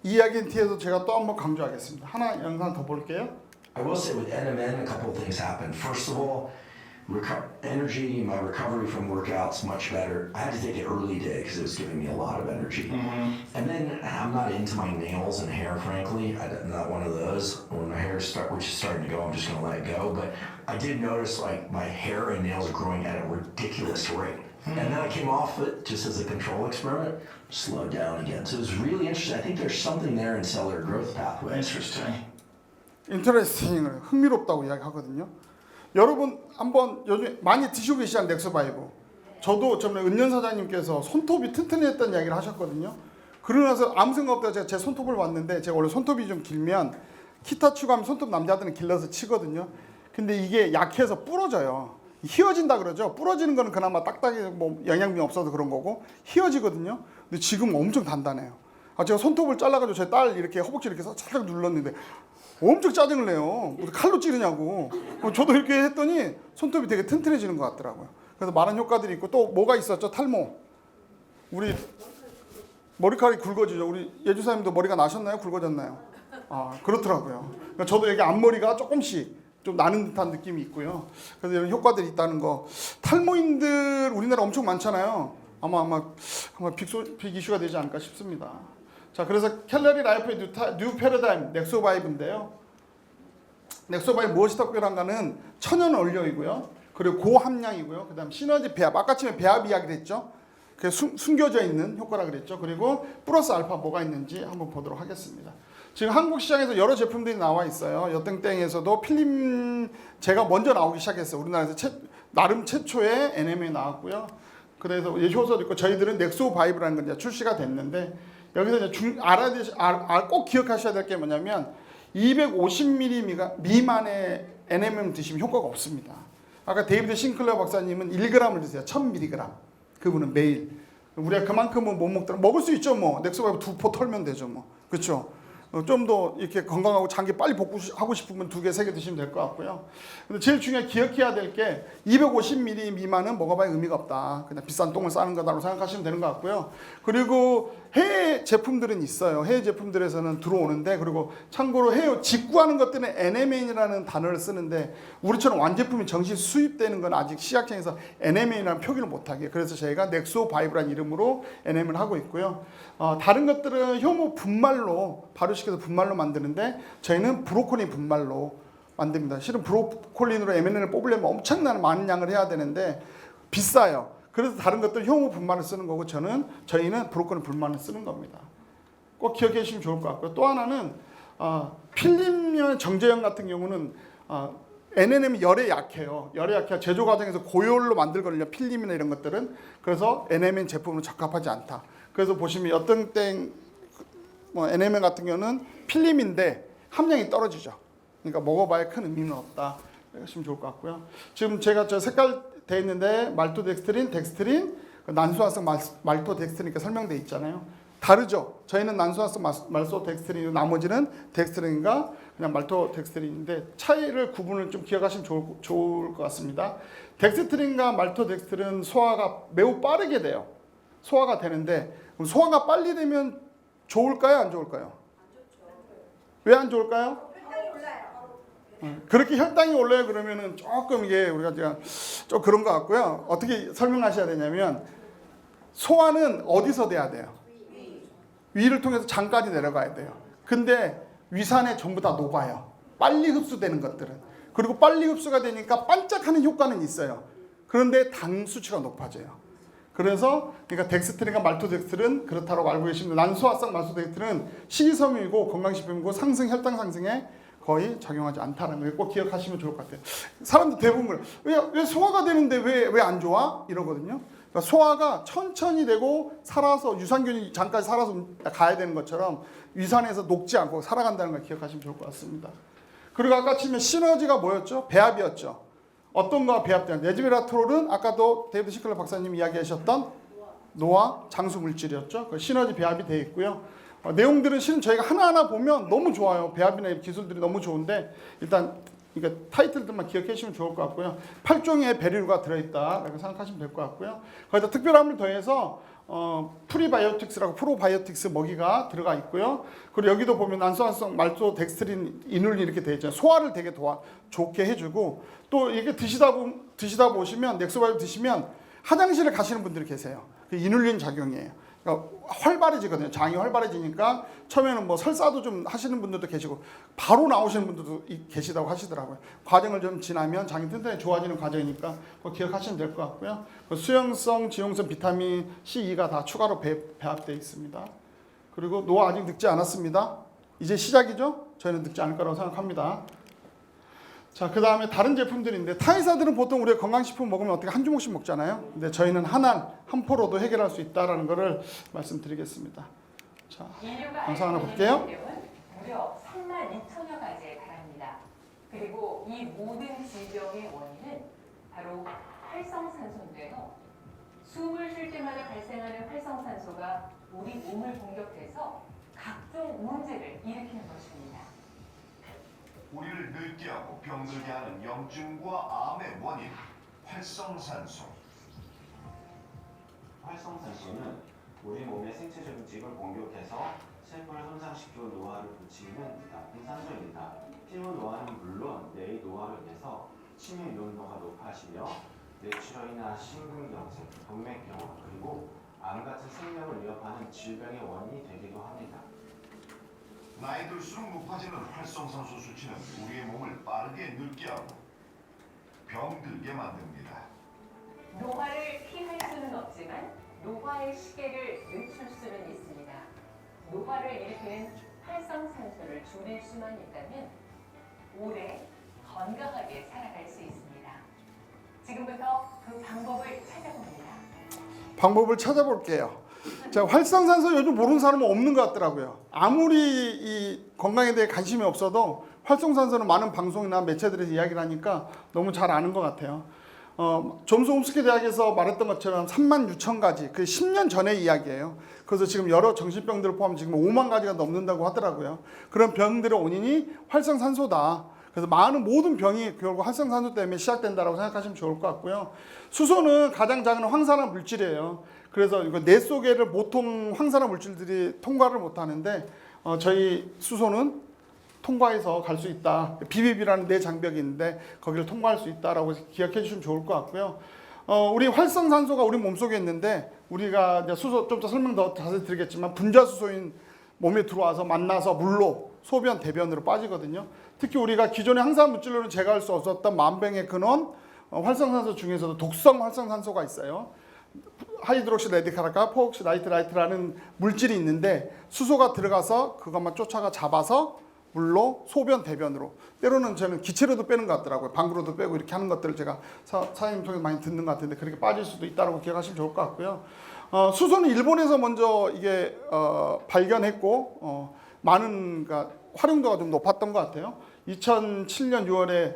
S1: 이야기인 뒤에도 제가 또 한번 강조하겠습니다. 하나 영상 더 볼게요.
S7: I will say with NMN, a couple of things happen. First of all, energy, my recovery from workouts much better. I had to take it early day because it was giving me a lot of energy. And then I'm not into my nails and hair, frankly. I'm not one of those. When my hair which is starting to go, I'm just gonna let it go. But I did notice like my hair and nails are growing at a ridiculous rate. And then I came off it just as a control experiment, slowed down again. So it was really interesting. I think there's something there in cellular growth pathways.
S8: Interesting.
S1: 인터레스팅을 흥미롭다고 이야기하거든요. 여러분 한번 요즘 많이 드시고 계시잖아요. 넥소바이브. 저도 저번에 은연 사장님께서 손톱이 튼튼했다는 이야기를 하셨거든요. 그러고 나서 아무 생각 없다가 제가 제 손톱을 봤는데 제가 원래 손톱이 좀 길면 기타 추가하면 손톱 남자들은 길러서 치거든요. 근데 이게 약해서 부러져요. 휘어진다 그러죠. 부러지는 거는 그나마 딱딱해 뭐 영양분이 없어서 그런 거고 휘어지거든요. 근데 지금 엄청 단단해요. 제가 손톱을 잘라가지고 제 딸 이렇게 허벅지 이렇게 살짝 눌렀는데 엄청 짜증을 내요. 칼로 찌르냐고. 저도 이렇게 했더니 손톱이 되게 튼튼해지는 것 같더라고요. 그래서 많은 효과들이 있고 또 뭐가 있었죠? 탈모. 우리 머리카락이 굵어지죠. 우리 예주사님도 머리가 나셨나요? 굵어졌나요? 그렇더라고요. 그러니까 저도 여기 앞머리가 조금씩 좀 나는 듯한 느낌이 있고요. 그래서 이런 효과들이 있다는 거. 탈모인들 우리나라 엄청 많잖아요. 아마 빅 이슈가 되지 않을까 싶습니다. 자, 그래서 캘러리 라이프의 뉴 패러다임 넥소바이브인데요. 넥소바이브 무엇이 특별한가는 천연 원료이고요. 그리고 고함량이고요. 그다음 시너지 배합. 아까 전에 배합 이야기를 했죠. 그게 숨겨져 있는 효과라 그랬죠. 그리고 플러스 알파 뭐가 있는지 한번 보도록 하겠습니다. 지금 한국 시장에서 여러 제품들이 나와 있어요. 여땡땡에서도 필름 제가 먼저 나오기 시작했어요. 우리나라에서 나름 최초의 NM에 나왔고요. 그래서 효소도 있고 저희들은 넥소바이브라는 건 이제 출시가 됐는데 여기서 이제 꼭 기억하셔야 될 게 뭐냐면 250ml 미만의 NMM 드시면 효과가 없습니다. 아까 데이비드 싱클러 박사님은 1g을 드세요. 1000mg. 그분은 매일. 우리가 그만큼은 못 먹더라도 먹을 수 있죠. 뭐 넥소바이브 2포 털면 되죠. 뭐 그렇죠. 좀 더 이렇게 건강하고 장기 빨리 복구하고 싶으면 2개, 3개 드시면 될 것 같고요. 근데 제일 중요하게 기억해야 될 게 250ml 미만은 먹어봐야 의미가 없다. 그냥 비싼 똥을 싸는 거다라고 생각하시면 되는 것 같고요. 그리고 해외 제품들은 있어요. 해외 제품들에서는 들어오는데 그리고 참고로 해외 직구하는 것들은 NMN이라는 단어를 쓰는데 우리처럼 완제품이 정식 수입되는 건 아직 시약청에서 NMN이라는 표기를 못하게. 그래서 저희가 넥소바이브라는 이름으로 NM을 하고 있고요. 다른 것들은 효모 분말로 발효시켜서 분말로 만드는데 저희는 브로콜리 분말로 만듭니다. 실은 브로콜린으로 MNN을 뽑으려면 엄청나게 많은 양을 해야 되는데 비싸요. 그래서 다른 것들 효모 분말을 쓰는 거고 저희는 브로콜리 분말을 쓰는 겁니다. 꼭 기억해 주시면 좋을 것 같고요. 또 하나는 필름용 정제형 같은 경우는 NM이 열에 약해요. 열에 약해요. 제조 과정에서 고열로 만들거든요. 필름이나 이런 것들은. 그래서 NMN 제품은 적합하지 않다. 그래서 보시면 어떤 땡 NMN 같은 경우는 필름인데 함량이 떨어지죠. 그러니까 먹어봐야 큰 의미는 없다. 하시면 좋을 것 같고요. 지금 제가 저 색깔 돼 있는데 말토덱스트린, 덱스트린, 난수화성 말토덱스트린 이렇게 설명돼 있잖아요. 다르죠. 저희는 난수화성 말토덱스트린이고 나머지는 덱스트린과 그냥 말토덱스트린인데 차이를 구분을 좀 기억하시면 좋을 것 같습니다. 덱스트린과 말토덱스트린 소화가 매우 빠르게 돼요. 소화가 되는데 소화가 빨리 되면 좋을까요? 안 좋을까요? 왜 안 좋을까요? 그렇게 혈당이 올라요. 그러면은 조금 이게 우리가 좀 그런 것 같고요. 어떻게 설명하셔야 되냐면 소화는 어디서 돼야 돼요? 위를 통해서 장까지 내려가야 돼요. 근데 위산에 전부 다 녹아요. 빨리 흡수되는 것들은. 그리고 빨리 흡수가 되니까 반짝하는 효과는 있어요. 그런데 당 수치가 높아져요. 그래서 그러니까 덱스트린과 말토덱스트린 그렇다고 알고 계십니다. 난소화성 말토덱스트린은 식이섬유이고 건강식품이고 혈당 상승에 거의 작용하지 않다는 걸 꼭 기억하시면 좋을 것 같아요. 사람들 대부분 왜 소화가 되는데 왜 안 좋아? 이러거든요. 그러니까 소화가 천천히 되고 살아서 유산균이 장까지 살아서 가야 되는 것처럼 위산에서 녹지 않고 살아간다는 걸 기억하시면 좋을 것 같습니다. 그리고 아까 치면 시너지가 뭐였죠? 배합이었죠. 어떤 거와 배합되는 레즈베라트롤은 아까도 데이비드 시클러 박사님이 이야기하셨던 노화 장수 물질이었죠. 그 시너지 배합이 되어 있고요. 내용들은 실은 저희가 하나하나 보면 너무 좋아요. 배합이나 기술들이 너무 좋은데 일단 그러니까 타이틀들만 기억해 주시면 좋을 것 같고요. 8종의 베릴류가 들어있다라고 생각하시면 될 것 같고요. 거기다 특별함을 더해서 프리바이오틱스라고 프로바이오틱스 먹이가 들어가 있고요. 그리고 여기도 보면 안소환성 말토덱스트린 이눌린 이렇게 되어 있잖아요. 소화를 되게 좋게 해주고 또 이게 드시다 보시면 넥소바이오 드시면 화장실에 가시는 분들이 계세요. 그 이눌린 작용이에요. 그러니까 활발해지거든요. 장이 활발해지니까 처음에는 뭐 설사도 좀 하시는 분들도 계시고 바로 나오시는 분들도 계시다고 하시더라고요. 과정을 좀 지나면 장이 튼튼히 좋아지는 과정이니까 그거 기억하시면 될 것 같고요. 그 수용성, 지용성 비타민 C, E가 다 추가로 배합되어 있습니다. 그리고 노화 아직 늙지 않았습니다. 이제 시작이죠? 저희는 늙지 않을 거라고 생각합니다. 자, 그 다음에 다른 제품들인데 타이사들은 보통 우리가 건강식품 먹으면 어떻게 한 주먹씩 먹잖아요. 근데 저희는 한 포로도 해결할 수 있다는 것을 말씀드리겠습니다. 자, 영상 하나 볼게요.
S8: 무려 3만 2천여 가지에 달합니다. 그리고 이 모든 질병의 원인은 바로 활성산소인데요. 숨을 쉴 때마다 발생하는 활성산소가 우리 몸을 공격해서 각종 문제를 일으키는 것입니다.
S9: 우리를 늙게 하고 병들게 하는 염증과 암의 원인, 활성산소.
S10: 활성산소는 우리 몸의 생체 조직을 공격해서 세포를 손상시키고 노화를 부추기는 나쁜 산소입니다. 피부 노화는 물론 뇌의 노화로 인해서 치매 위험도가 높아지며 뇌출혈이나 심근경색, 동맥경화 그리고 암 같은 생명을 위협하는 질병의 원인이 되기도 합니다.
S9: 나이 들수록 높아지는 활성산소 수치는 우리의 몸을 빠르게 늙게 하고 병들게 만듭니다.
S8: 노화를 피할 수는 없지만 노화의 시계를 늦출 수는 있습니다. 노화를 일으키는 활성산소를 줄일 수만 있다면 오래 건강하게 살아갈 수 있습니다. 지금부터 그 방법을 찾아봅니다.
S1: 방법을 찾아볼게요. 자, 활성산소 요즘 모르는 사람은 없는 것 같더라고요. 아무리 이 건강에 대해 관심이 없어도 활성산소는 많은 방송이나 매체들에서 이야기를 하니까 너무 잘 아는 것 같아요. 존스 홈스키 대학에서 말했던 것처럼 3만 6천 가지, 그 10년 전의 이야기예요. 그래서 지금 여러 정신병들을 포함해 지금 5만 가지가 넘는다고 하더라고요. 그런 병들의 원인이 활성산소다. 그래서 많은 모든 병이 결국 활성산소 때문에 시작된다고 생각하시면 좋을 것 같고요. 수소는 가장 작은 황산화 물질이에요. 그래서 이거 뇌 속에를 보통 황산화 물질들이 통과를 못 하는데 저희 수소는 통과해서 갈 수 있다. BBB라는 뇌 장벽이 있는데 거기를 통과할 수 있다라고 기억해 주시면 좋을 것 같고요. 우리 활성산소가 우리 몸속에 있는데 우리가 이제 수소 좀 더 설명 더 자세히 드리겠지만 분자수소인 몸에 들어와서 만나서 물로 소변, 대변으로 빠지거든요. 특히 우리가 기존의 항산 물질로는 제거할 수 없었던 만병의 근원 활성산소 중에서도 독성 활성산소가 있어요. 하이드록시 레디칼과 포옥시 나이트라이트라는 물질이 있는데 수소가 들어가서 그것만 쫓아가 잡아서 물로 소변, 대변으로 때로는 저는 기체로도 빼는 것 같더라고요. 방구로도 빼고 이렇게 하는 것들을 제가 사장님 통해서 많이 듣는 것 같은데 그렇게 빠질 수도 있다고 기억하시면 좋을 것 같고요. 수소는 일본에서 먼저 이게 발견했고 많은 그러니까 활용도가 좀 높았던 것 같아요. 2007년 6월에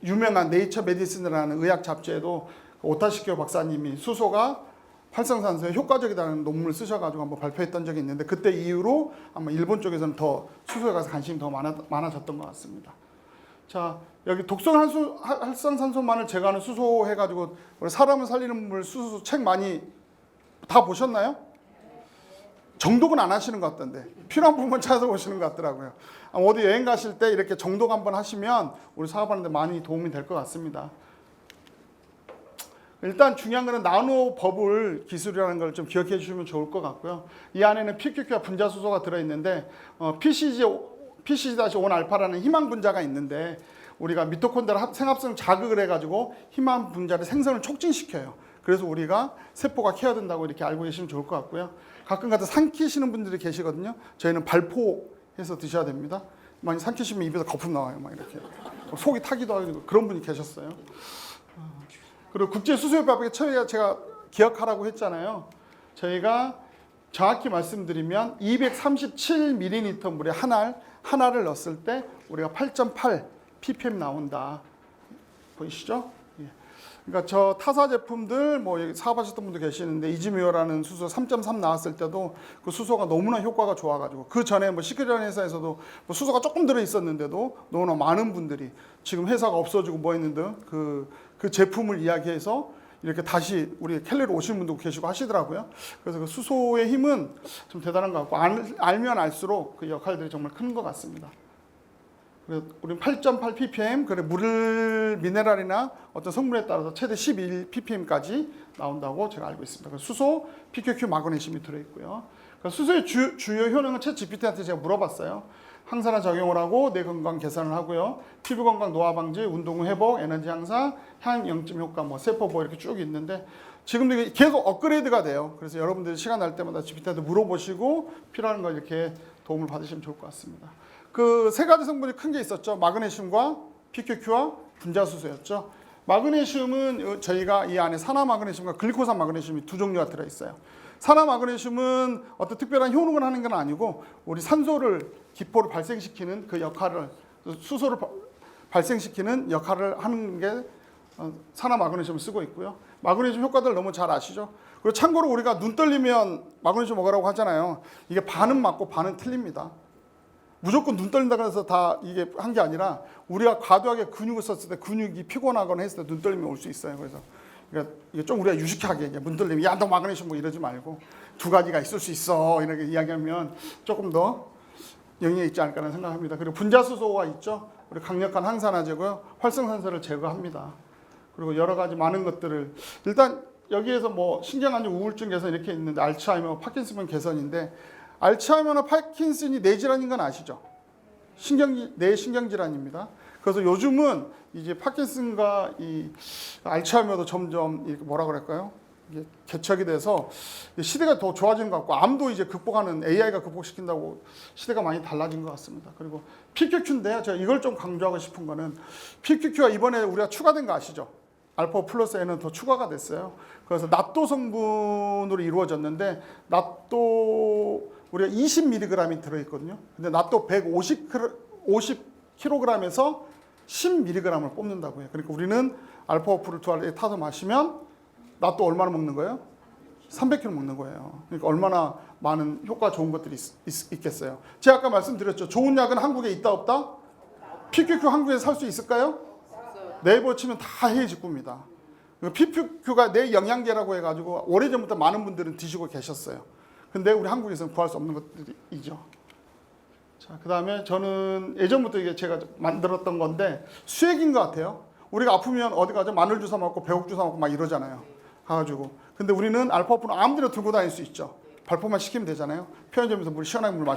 S1: 유명한 네이처 메디슨이라는 의학 잡지에도 오타시키오 박사님이 수소가 활성산소에 효과적이라는 논문을 쓰셔가지고 한번 발표했던 적이 있는데 그때 이후로 아마 일본 쪽에서는 더 수소에 가서 관심이 더 많아졌던 것 같습니다. 자, 여기 독성 활성산소만을 제거하는 수소 해가지고 우리 사람을 살리는 물 수소 책 많이 다 보셨나요? 정독은 안 하시는 것 같던데 필요한 부분 찾아보시는 것 같더라고요. 어디 여행 가실 때 이렇게 정독 한번 하시면 우리 사업하는 데 많이 도움이 될 것 같습니다. 일단 중요한 거는 나노 버블 기술이라는 걸 좀 기억해 주시면 좋을 것 같고요. 이 안에는 PQQ와 분자수소가 들어있는데 PCG-1알파라는 희망 분자가 있는데 우리가 미토콘드리아 생합성 자극을 해가지고 희망 분자를 생성을 촉진시켜요. 그래서 우리가 세포가 케어된다고 이렇게 알고 계시면 좋을 것 같고요. 가끔가다 삼키시는 분들이 계시거든요. 저희는 발포해서 드셔야 됩니다. 많이 삼키시면 입에서 거품 나와요. 막 이렇게 속이 타기도 하고 그런 분이 계셨어요. 그리고 국제수소협약에 제가 기억하라고 했잖아요. 저희가 정확히 말씀드리면 237ml 물에 하나를 넣었을 때 우리가 8.8 ppm 나온다. 보이시죠? 예. 그러니까 저 타사 제품들 뭐 여기 사업하셨던 분도 계시는데 이지미어라는 수소 3.3 나왔을 때도 그 수소가 너무나 효과가 좋아가지고 그 전에 뭐 시크릿이라는 회사에서도 뭐 수소가 조금 들어 있었는데도 너무나 많은 분들이 지금 회사가 없어지고 뭐 했는데 그 제품을 이야기해서 이렇게 다시 우리 켈리로 오시는 분도 계시고 하시더라고요. 그래서 그 수소의 힘은 좀 대단한 것 같고 알면 알수록 그 역할들이 정말 큰 것 같습니다. 우리는 8.8 ppm, 그래 물 미네랄이나 어떤 성분에 따라서 최대 11 ppm까지 나온다고 제가 알고 있습니다. 그래서 수소, PQQ, 마그네슘이 들어있고요. 수소의 주요 효능은 챗 GPT한테 제가 물어봤어요. 항산화 작용을 하고 뇌 건강 개선을 하고요. 피부 건강, 노화 방지, 운동 후 회복, 에너지 향상, 향 영점 효과, 뭐 세포 보호 이렇게 쭉 있는데 지금도 이게 계속 업그레이드가 돼요. 그래서 여러분들이 시간 날 때마다 GPT한테 물어보시고 필요한 걸 이렇게 도움을 받으시면 좋을 것 같습니다. 그 세 가지 성분이 큰 게 있었죠. 마그네슘과 PQQ와 분자수소였죠. 마그네슘은 저희가 이 안에 산화 마그네슘과 글리코산 마그네슘이 두 종류가 들어있어요. 산화 마그네슘은 어떤 특별한 효능을 하는 건 아니고 우리 산소를 기포를 발생시키는 그 역할을 수소를 발생시키는 역할을 하는 게 산화 마그네슘을 쓰고 있고요. 마그네슘 효과들 너무 잘 아시죠? 그리고 참고로 우리가 눈 떨리면 마그네슘 먹으라고 하잖아요. 이게 반은 맞고 반은 틀립니다. 무조건 눈 떨린다고 해서 다 이게 한 게 아니라 우리가 과도하게 근육을 썼을 때 근육이 피곤하거나 했을 때 눈 떨림이 올 수 있어요. 그래서 그러니까 이게 좀 우리가 유식하게 눈 떨리면 야 너 마그네슘 뭐 이러지 말고 두 가지가 있을 수 있어 이렇게 이야기하면 조금 더 영향이 있지 않을까라는 생각합니다. 그리고 분자수소가 있죠. 우리 강력한 항산화제고요. 활성산소를 제거합니다. 그리고 여러 가지 많은 것들을 일단 여기에서 뭐 신경안정 우울증 개선 이렇게 있는데 알츠하이머, 파킨슨병 개선인데 알츠하이머나 파킨슨이 뇌질환인 건 아시죠? 뇌 신경질환입니다. 그래서 요즘은 이제 파킨슨과 이 알츠하이머도 점점 이렇게 뭐라 그럴까요? 이게 개척이 돼서 시대가 더 좋아지는 것 같고 암도 이제 극복하는 AI가 극복시킨다고 시대가 많이 달라진 것 같습니다. 그리고 PQQ인데요. 제가 이걸 좀 강조하고 싶은 거는 PQQ가 이번에 우리가 추가된 거 아시죠? 알파 플러스 N은 더 추가가 됐어요. 그래서 낫도 성분으로 이루어졌는데 낫도 우리가 20mg이 들어있거든요. 근데 낫도 150kg에서 10mg을 뽑는다고 해요. 그러니까 우리는 알파오프를 두 알에 타서 마시면 낫도 얼마나 먹는 거예요? 300kg 먹는 거예요. 그러니까 얼마나 많은 효과 좋은 것들이 있겠어요. 제가 아까 말씀드렸죠. 좋은 약은 한국에 있다 없다? PQQ 한국에서 살 수 있을까요? 네이버 치면 다 해외직구입니다. PQQ가 내 영양제라고 해가지고 오래전부터 많은 분들은 드시고 계셨어요. 근데 우리 한국에서는 구할 수 없는 것들이죠. 자, 그 다음에 저는 예전부터 이게 제가 만들었던 건데 수액인 것 같아요. 우리가 아프면 어디 가죠? 마늘 주사 맞고 배옥 주사 맞고 막 이러잖아요. 가가지고. 근데 우리는 알파오프는 아무데나 들고 다닐 수 있죠. 발포만 시키면 되잖아요. 편의점에서 물 시원하게 물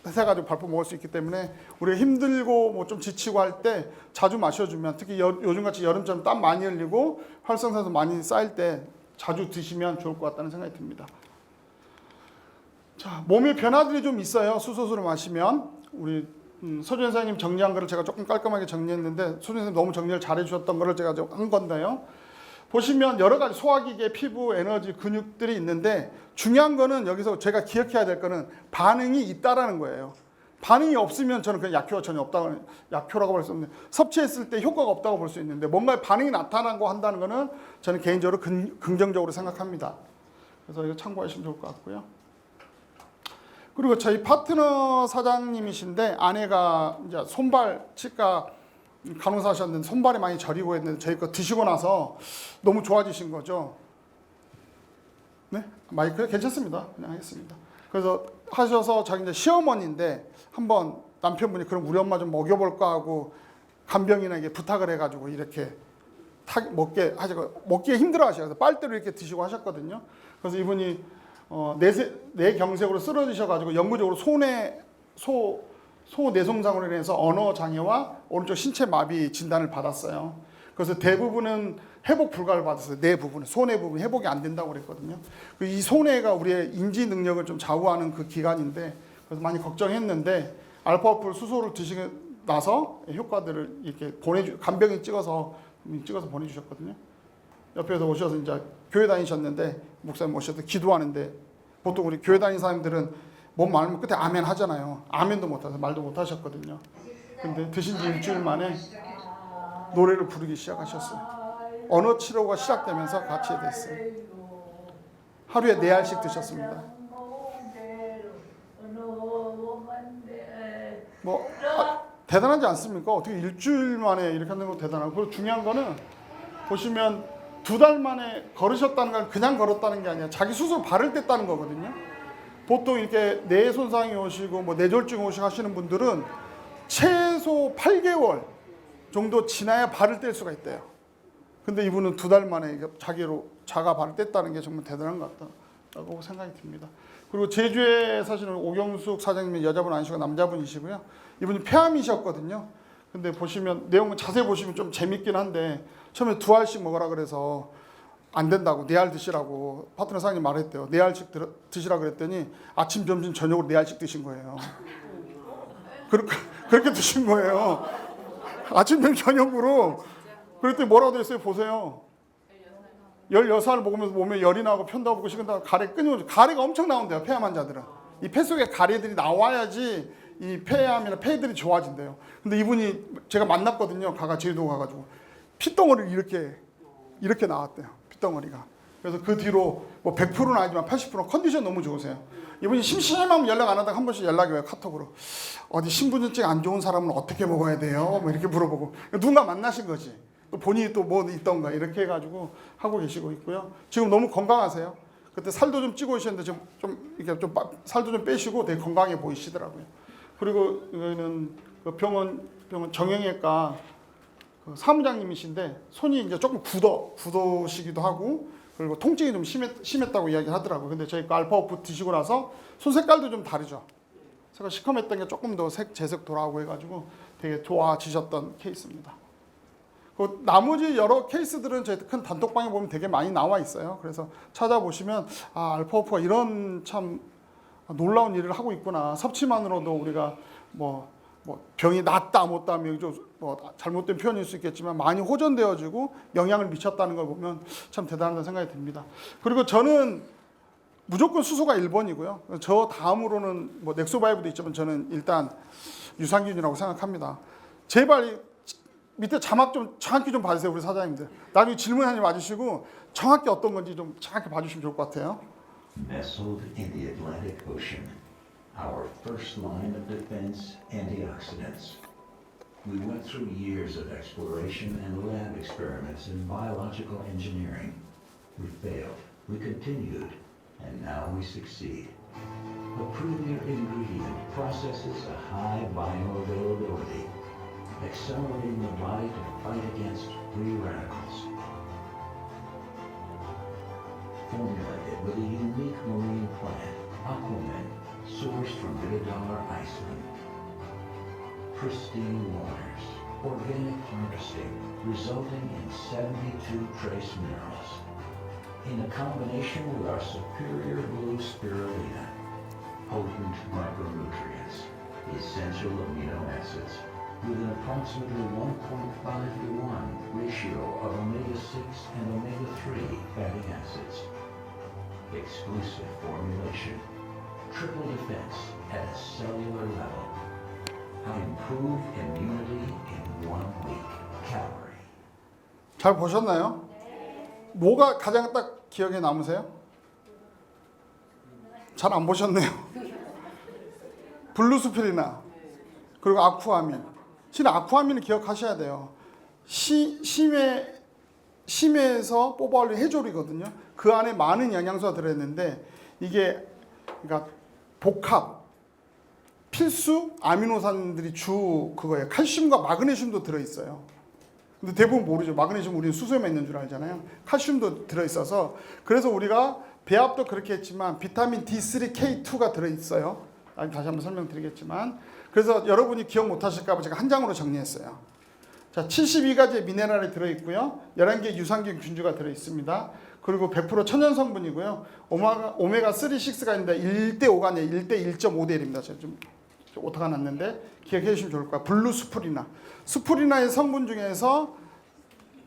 S1: 해가지고 발포 먹을 수 있기 때문에 우리가 힘들고 뭐 좀 지치고 할 때 자주 마셔주면 특히 요즘같이 여름처럼 땀 많이 흘리고 활성산소 많이 쌓일 때 자주 드시면 좋을 것 같다는 생각이 듭니다. 자, 몸의 변화들이 좀 있어요. 수소수를 마시면. 우리 서준 선생님 정리한 거를 제가 조금 깔끔하게 정리했는데 서준 선생님 너무 정리를 잘 해주셨던 거를 제가 한 건데요. 보시면 여러 가지 소화기계, 피부, 에너지, 근육들이 있는데 중요한 거는 여기서 제가 기억해야 될 거는 반응이 있다라는 거예요. 반응이 없으면 저는 그냥 약효가 전혀 없다고, 약효라고 볼 수 없는데 섭취했을 때 효과가 없다고 볼 수 있는데 뭔가 반응이 나타나고 한다는 거는 저는 개인적으로 긍정적으로 생각합니다. 그래서 이거 참고하시면 좋을 것 같고요. 그리고 저희 파트너 사장님이신데 아내가 이제 손발 치과 간호사 하셨는데 손발이 많이 저리고 했는데 저희 거 드시고 나서 너무 좋아지신 거죠. 네? 마이크 괜찮습니다. 그냥 하겠습니다. 그래서 하셔서 자기 이제 시어머니인데 한번 남편분이 그럼 우리 엄마 좀 먹여볼까 하고 간병인에게 부탁을 해가지고 이렇게 먹기에 힘들어 하셔서 빨대로 이렇게 드시고 하셨거든요. 그래서 이분이 뇌경색으로 쓰러지셔가지고 영구적으로 소뇌송장으로 인해서 언어 장애와 오른쪽 신체 마비 진단을 받았어요. 그래서 대부분은 회복 불가를 받았어요. 뇌 부분은 소뇌 부분 회복이 안 된다고 그랬거든요. 이 소뇌가 우리의 인지 능력을 좀 좌우하는 그 기관인데 그래서 많이 걱정했는데 알파오프 수소를 드시고 나서 효과들을 이렇게 간병인 찍어서 보내주셨거든요. 옆에서 오셔서 이제 교회 다니셨는데 목사님 오셔서 기도하는데 보통 우리 교회 다니는 사람들은 몸 말면 끝에 아멘 하잖아요. 아멘도 못해서 말도 못 하셨거든요. 근데 드신 지 일주일 만에 노래를 부르기 시작하셨어요. 언어 치료가 시작되면서 같이 됐어요. 하루에 4알씩 드셨습니다. 뭐 대단하지 않습니까? 어떻게 일주일 만에 이렇게 하는 거 대단하고. 그리고 중요한 거는 보시면 2달 만에 걸으셨다는 건 그냥 걸었다는 게 아니라 자기 스스로 발을 뗐다는 거거든요. 보통 이렇게 뇌 손상이 오시고 뭐 뇌졸중 오시고 하시는 분들은 최소 8개월 정도 지나야 발을 뗄 수가 있대요. 근데 이분은 2달 만에 자가 발을 뗐다는 게 정말 대단한 것 같다고 생각이 듭니다. 그리고 제주에 사시는 오경숙 사장님은 여자분 아니시고 남자분이시고요. 이분이 폐암이셨거든요. 근데 보시면 내용을 자세히 보시면 좀 재밌긴 한데 처음에 2알씩 먹으라 그래서 안 된다고 4알 드시라고 파트너 사장님 말했대요. 4알씩 드시라 그랬더니 아침, 점심, 저녁으로 4알씩 드신 거예요. 그렇게 드신 거예요. 아침, 점심, 저녁으로. 그랬더니 뭐라고 됐어요? 보세요. 16알 먹으면서 몸에 열이 나고 편도하고 식은다고 가래 끊임없이 가래가 엄청 나온대요. 폐암 환자들은. 이 폐 속에 가래들이 나와야지 이 폐암이나 폐들이 좋아진대요. 근데 이분이 제가 만났거든요. 제주도 가가지고 피덩어리를 이렇게 나왔대요. 피덩어리가. 그래서 그 뒤로 뭐 100%는 아니지만 80% 컨디션 너무 좋으세요. 이분이 심심하면 연락 안 하다가 한 번씩 연락이 와요. 카톡으로. 어디 신분증 안 좋은 사람은 어떻게 먹어야 돼요? 뭐 이렇게 물어보고. 누군가 만나신 거지. 또 본인이 또 뭐 있던가 이렇게 해가지고 하고 계시고 있고요. 지금 너무 건강하세요. 그때 살도 좀 찌고 계셨는데 지금 살도 좀 빼시고 되게 건강해 보이시더라고요. 그리고 여기는 그 병원 정형외과 그 사무장님이신데 손이 이제 조금 굳으시기도 하고 그리고 통증이 좀 심했다고 이야기를 하더라고요. 근데 저희 거 알파오프 드시고 나서 손 색깔도 좀 다르죠. 제가 시커맸던 게 조금 더 재색 돌아오고 해가지고 되게 좋아지셨던 케이스입니다. 그 나머지 여러 케이스들은 저희 큰 단톡방에 보면 되게 많이 나와 있어요. 그래서 찾아보시면 알파오프가 이런 참 놀라운 일을 하고 있구나. 섭취만으로도 우리가 뭐 병이 낫다 못다 뭐 잘못된 표현일 수 있겠지만 많이 호전되어지고 영향을 미쳤다는 걸 보면 참 대단하다는 생각이 듭니다. 그리고 저는 무조건 수소가 1번이고요. 저 다음으로는 뭐 넥소바이브도 있지만 저는 일단 유산균이라고 생각합니다. 제발 밑에 자막 좀 정확히 좀 봐주세요, 우리 사장님들. 나중에 질문하지 마주시고 정확히 어떤 건지 좀 정확히 봐주시면 좋을 것 같아요.
S7: Nestled in the Atlantic Ocean, our first line of defense, antioxidants. We went through years of exploration and lab experiments in biological engineering. We failed, we continued, and now we succeed. A premier ingredient processes a high bioavailability, accelerating the body to fight against free radicals. Formulated with a unique marine plant, Aquaman, sourced from Vidar, Iceland. Pristine waters, organic harvesting, resulting in 72 trace minerals. In a combination with our superior blue spirulina, potent micronutrients, essential amino acids, with an approximately 1.5:1 ratio of omega-6 and omega-3 fatty acids. Exclusive formulation, triple defense at a cellular level. Improve immunity in 1 week. Calorie.
S1: 잘 보셨나요? 뭐가 가장 딱 기억에 남으세요? 잘 안 보셨네요. 블루스피리나 그리고 아쿠아민. 실은 아쿠아민을 기억하셔야 돼요. 심해에서 뽑아올린 해조류거든요. 그 안에 많은 영양소가 들어있는데 이게 그러니까 복합 필수 아미노산들이 주 그거예요. 칼슘과 마그네슘도 들어있어요. 근데 대부분 모르죠. 마그네슘 우리는 수소에만 있는 줄 알잖아요. 칼슘도 들어있어서 그래서 우리가 배합도 그렇게 했지만 비타민 D3, K2가 들어있어요. 다시 한번 설명드리겠지만 그래서 여러분이 기억 못하실까 봐 제가 한 장으로 정리했어요. 자, 72가지의 미네랄이 들어있고요. 11개의 유산균 균주가 들어있습니다. 그리고 100% 천연 성분이고요. 오메가3, 6가 있는데 1대5가 아니라 1대 1.5대 1입니다. 제가 좀 오타가 났는데 기억해 주시면 좋을 거예요. 블루 스푸리나. 스푸리나의 성분 중에서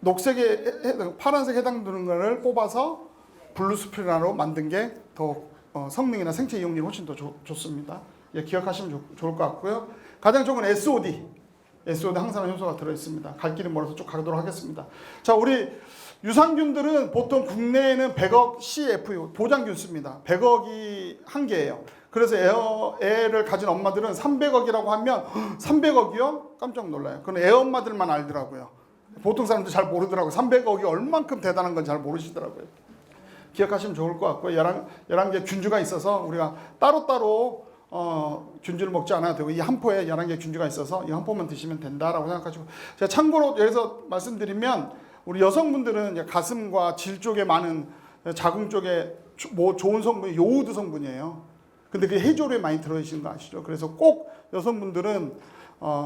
S1: 녹색에 파란색에 해당되는 것을 뽑아서 블루 스푸리나로 만든 게 더 성능이나 생체 이용률이 훨씬 더 좋습니다. 예, 기억하시면 좋을 것 같고요. 가장 좋은 SOD 항산화 효소가 들어있습니다. 갈 길이 멀어서 쭉 가도록 하겠습니다. 자, 우리 유산균들은 보통 국내에는 100억 CF 보장균 씁니다. 100억이 한계예요. 그래서 애를 가진 엄마들은 300억이라고 하면 300억이요? 깜짝 놀라요. 그건 애 엄마들만 알더라고요. 보통 사람들 잘 모르더라고요. 300억이 얼만큼 대단한 건 잘 모르시더라고요. 기억하시면 좋을 것 같고요. 11개 균주가 있어서 우리가 따로따로 균주를 먹지 않아도 되고 이 한 포에 11개 균주가 있어서 이 한 포만 드시면 된다라고 생각하시고, 제가 참고로 여기서 말씀드리면 우리 여성분들은 이제 가슴과 질 쪽에 많은 자궁 쪽에 뭐 좋은 성분이 요오드 성분이에요. 근데 그게 해조류에 많이 들어있는 거 아시죠? 그래서 꼭 여성분들은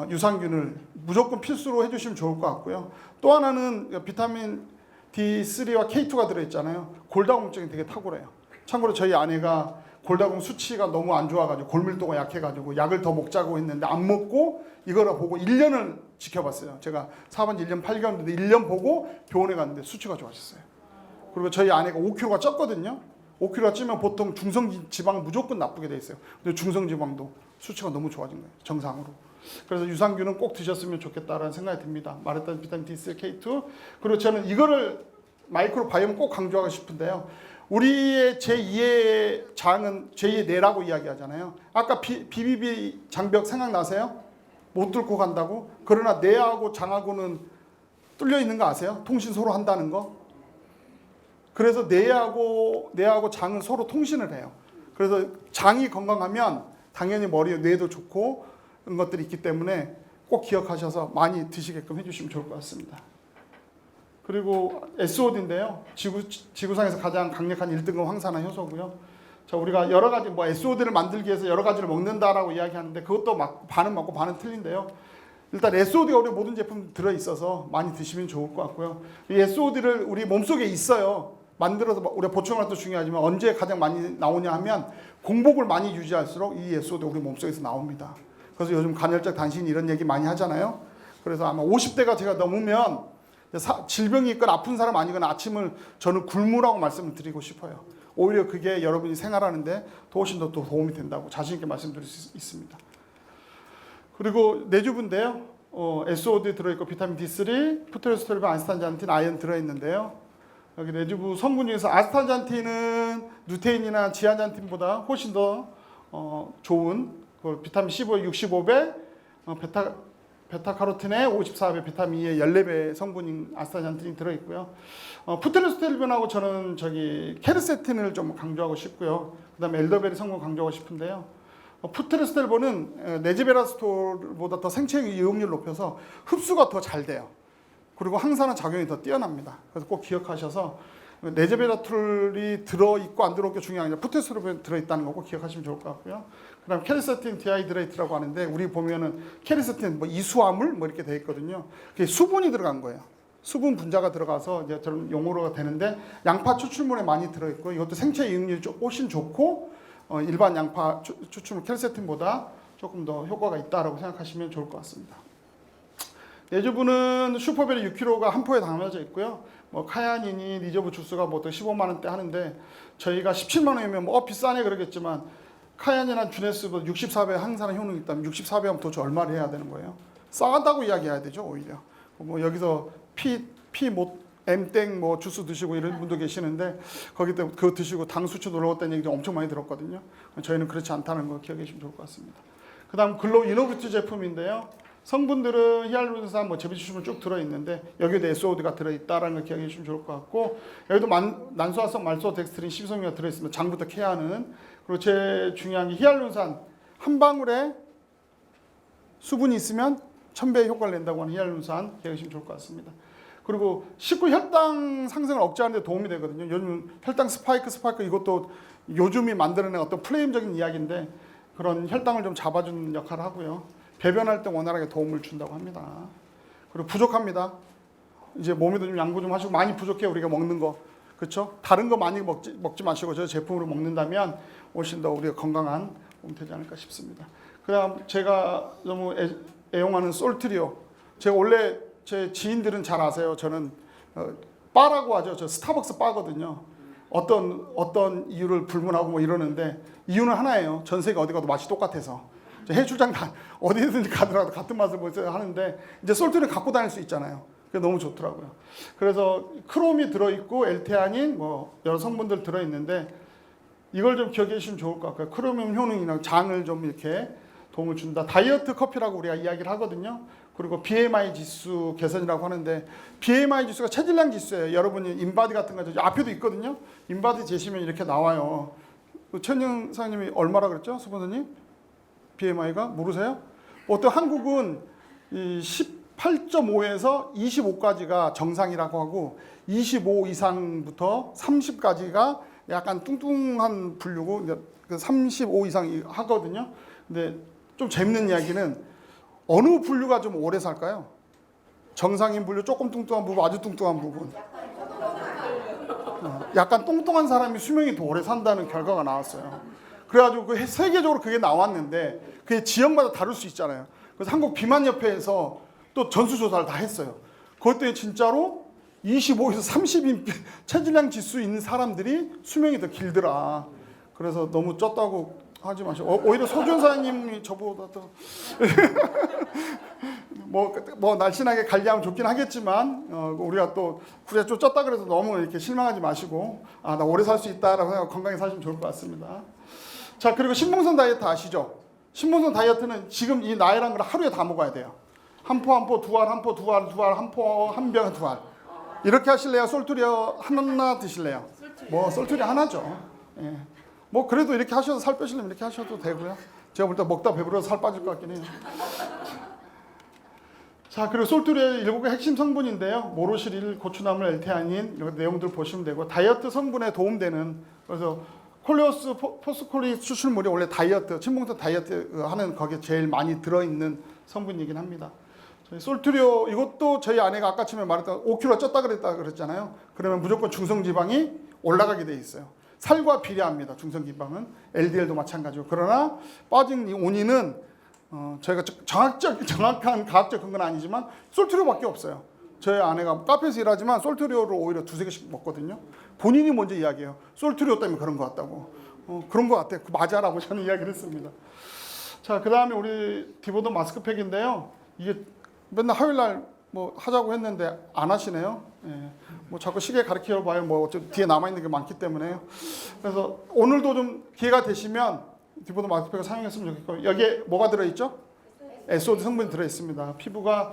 S1: 유산균을 무조건 필수로 해주시면 좋을 것 같고요. 또 하나는 비타민 D3와 K2가 들어있잖아요. 골다공증이 되게 탁월해요. 참고로 저희 아내가 골다공 수치가 너무 안 좋아가지고 골밀도가 약해가지고 약을 더 먹자고 했는데 안 먹고 이거를 보고 1년을 지켜봤어요. 제가 사업한 지 1년 8개월인데 1년 보고 병원에 갔는데 수치가 좋아졌어요. 그리고 저희 아내가 5kg가 쪘거든요. 5kg가 찌면 보통 중성지방 무조건 나쁘게 돼 있어요. 근데 중성지방도 수치가 너무 좋아진 거예요. 정상으로. 그래서 유산균은 꼭 드셨으면 좋겠다라는 생각이 듭니다. 말했던 비타민 D3, K2. 그리고 저는 이거를 마이크로바이옴 꼭 강조하고 싶은데요. 우리의 제2의 장은 제2의 뇌라고 이야기하잖아요. 아까 BBB 장벽 생각나세요? 못 뚫고 간다고? 그러나 뇌하고 장하고는 뚫려 있는 거 아세요? 통신 서로 한다는 거? 그래서 뇌하고 장은 서로 통신을 해요. 그래서 장이 건강하면 당연히 머리, 뇌도 좋고 그런 것들이 있기 때문에 꼭 기억하셔서 많이 드시게끔 해주시면 좋을 것 같습니다. 그리고 SOD인데요. 지구상에서 가장 강력한 1등급 황산화 효소고요. 자, 우리가 여러 가지 SOD를 만들기 위해서 여러 가지를 먹는다라고 이야기하는데 그것도 반은 맞고 반은 틀린데요. 일단 SOD가 우리 모든 제품 들어 있어서 많이 드시면 좋을 것 같고요. 이 SOD를 우리 몸속에 있어요. 만들어서 우리가 보충하는 것도 중요하지만 언제 가장 많이 나오냐 하면 공복을 많이 유지할수록 이 SOD가 우리 몸속에서 나옵니다. 그래서 요즘 간헐적 단신 이런 얘기 많이 하잖아요. 그래서 아마 50대가 제가 넘으면 질병이 있거나 아픈 사람 아니거나 아침을 저는 굶으라고 말씀을 드리고 싶어요. 오히려 그게 여러분이 생활하는데 훨씬 더 도움이 된다고 자신 있게 말씀드릴 수 있습니다. 그리고 내주부인데요. SOD 들어있고 비타민 D3, 푸트레스토리빈, 아스타잔틴, 아연 들어있는데요. 여기 내주부 성분 중에서 아스타잔틴은 누테인이나 지아잔틴보다 훨씬 더 좋은 비타민 C5의 65배, 베타카로틴의 54배, 비타민 E의 14배 성분인 아스타잔틴이 들어있고요. 푸트레스토리빈하고 저는 케르세틴을 좀 강조하고 싶고요. 그 다음에 엘더베리 성분 강조하고 싶은데요. 푸트레스토리빈은 네즈베라스톨보다 더 생체 이용률을 높여서 흡수가 더 잘 돼요. 그리고 항산화 작용이 더 뛰어납니다. 그래서 꼭 기억하셔서 네즈베라톨이 들어있고 안 들어있고 중요한 게 아니라 푸트레스토리빈 들어있다는 거 꼭 기억하시면 좋을 것 같고요. 그 다음 케르세틴 디하이드레이트라고 하는데 우리 보면은 케르세틴 이수화물 이렇게 되어 있거든요. 그게 수분이 들어간 거예요. 수분 분자가 들어가서 이제 저런 용어로가 되는데 양파 추출물에 많이 들어있고 이것도 생체 이용률이 훨씬 좋고 일반 양파 추출물 케르세틴보다 조금 더 효과가 있다라고 생각하시면 좋을 것 같습니다. 내주부는 슈퍼베리 6kg가 한 포에 담아져 있고요. 카야닌이 리저브 주스가 15만 원대 하는데 저희가 17만 원이면 비싸네 그러겠지만 카야닌이나 주네스보다 64배 항산화 효능이 있다면 64배 하면 도대체 얼마를 해야 되는 거예요? 싸다고 이야기해야 되죠 오히려. 여기서 M땡 주스 드시고 이런 분도 계시는데 거기 때문에 그거 드시고 당 수치 올라갔다는 얘기도 엄청 많이 들었거든요. 저희는 그렇지 않다는 거 기억해 주시면 좋을 것 같습니다. 그 다음 글로우 이노뷰티 제품인데요. 성분들은 히알루론산, 제비추출물 쭉 들어있는데 여기에도 SOD가 들어있다라는 걸 기억해 주시면 좋을 것 같고 여기도 난소화성 말소덱스트린 12성미가 들어있으면 장부터 케어하는. 그리고 제일 중요한 게 히알루론산 한 방울에 수분이 있으면 1000배의 효과를 낸다고 하는 히알루론산 기억해 주시면 좋을 것 같습니다. 그리고 식후 혈당 상승을 억제하는 데 도움이 되거든요. 요즘 혈당 스파이크 이것도 요즘이 만들어낸 어떤 플레임적인 이야기인데 그런 혈당을 좀 잡아주는 역할을 하고요. 배변할 때 원활하게 도움을 준다고 합니다. 그리고 부족합니다. 이제 몸에도 좀 양보 좀 하시고 많이 부족해요. 우리가 먹는 거. 그렇죠? 다른 거 많이 먹지 마시고 저 제품으로 먹는다면 훨씬 더 우리가 건강한 몸이 되지 않을까 싶습니다. 그 다음 제가 너무 애용하는 솔트리오. 제가 원래 제 지인들은 잘 아세요. 저는 바라고 하죠. 저 스타벅스 바거든요. 어떤 이유를 불문하고 이러는데 이유는 하나예요. 전 세계 어디 가도 맛이 똑같아서. 해수장 어디든지 가더라도 같은 맛을 하는데 이제 솔트를 갖고 다닐 수 있잖아요. 그게 너무 좋더라고요. 그래서 크롬이 들어있고 엘테아닌 뭐 여러 성분들 들어있는데 이걸 좀 기억해 주시면 좋을 것 같아요. 크로미움 효능이나 장을 좀 이렇게 도움을 준다. 다이어트 커피라고 우리가 이야기를 하거든요. 그리고 BMI 지수 개선이라고 하는데 BMI 지수가 체질량 지수예요. 여러분이 인바디 같은 거 앞에도 있거든요. 인바디 재시면 이렇게 나와요. 최은영 사장님이 얼마라 그랬죠? 수본사님? BMI가 모르세요? 보통 한국은 이 18.5에서 25까지가 정상이라고 하고 25 이상부터 30까지가 약간 뚱뚱한 분류고 35 이상 하거든요. 근데 좀 재밌는 이야기는 어느 분류가 좀 오래 살까요? 정상인 분류, 조금 뚱뚱한 부분, 아주 뚱뚱한 부분. 약간 뚱뚱한 사람이 수명이 더 오래 산다는 결과가 나왔어요. 그래가지고 그 세계적으로 그게 나왔는데 그게 지역마다 다를 수 있잖아요. 그래서 한국 비만협회에서 또 전수조사를 다 했어요. 그것도 진짜로 25에서 30인 체질량 지수 있는 사람들이 수명이 더 길더라. 그래서 너무 쪘다고 하지 마시고 오히려 소준 사장님이 저보다 더 뭐 날씬하게 관리하면 좋긴 하겠지만 우리가 또 그래 좀 쪘다 그래서 너무 이렇게 실망하지 마시고 나 오래 살 수 있다라고 생각 건강히 사시면 좋을 것 같습니다. 자, 그리고 신봉선 다이어트 아시죠? 신봉선 다이어트는 지금 이 나이란 걸 하루에 다 먹어야 돼요. 한 포 두 알, 한 포 두 알, 두 알, 한 포 한 병 두 알. 이렇게 하실래요? 솔투리어 하나 드실래요? 뭐 솔투리 하나죠. 예. 뭐 그래도 이렇게 하셔도 살 빼시려면 이렇게 하셔도 되고요. 제가 볼 때 먹다 배부러서 살 빠질 것 같긴 해요. 자, 그리고 솔투리의 7개 핵심 성분인데요. 모로시릴, 고추나물, 엘테아닌 이런 내용들 보시면 되고 다이어트 성분에 도움되는 그래서 콜레오스 포스콜리 추출물이 원래 다이어트, 신봉선 다이어트 하는 거기에 제일 많이 들어있는 성분이긴 합니다. 저희 솔투리오 이것도 저희 아내가 아까 처음에 말했던 5kg 쪘다 그랬잖아요. 그러면 무조건 중성지방이 올라가게 돼 있어요. 살과 비례합니다. 중성지방은 LDL도 마찬가지고 그러나 빠진 이 원인은 저희가 정확한 과학적 근거는 아니지만 솔트리오밖에 없어요. 저희 아내가 카페에서 일하지만 솔트리오를 오히려 2-3개씩 먹거든요. 본인이 먼저 이야기해요. 솔트리오 때문에 그런 것 같다고. 그런 것 같아. 맞아라고 저는 이야기를 했습니다. 자, 그 다음에 우리 디보더 마스크팩인데요. 이게 맨날 화요일날 뭐 하자고 했는데 안 하시네요. 예. 뭐 자꾸 시계 가르쳐 봐요. 뭐 뒤에 남아있는 게 많기 때문에요. 그래서 오늘도 좀 기회가 되시면 디보더 마스크팩을 사용했으면 좋겠고 여기에 뭐가 들어있죠? SOD 성분이 들어있습니다. 피부가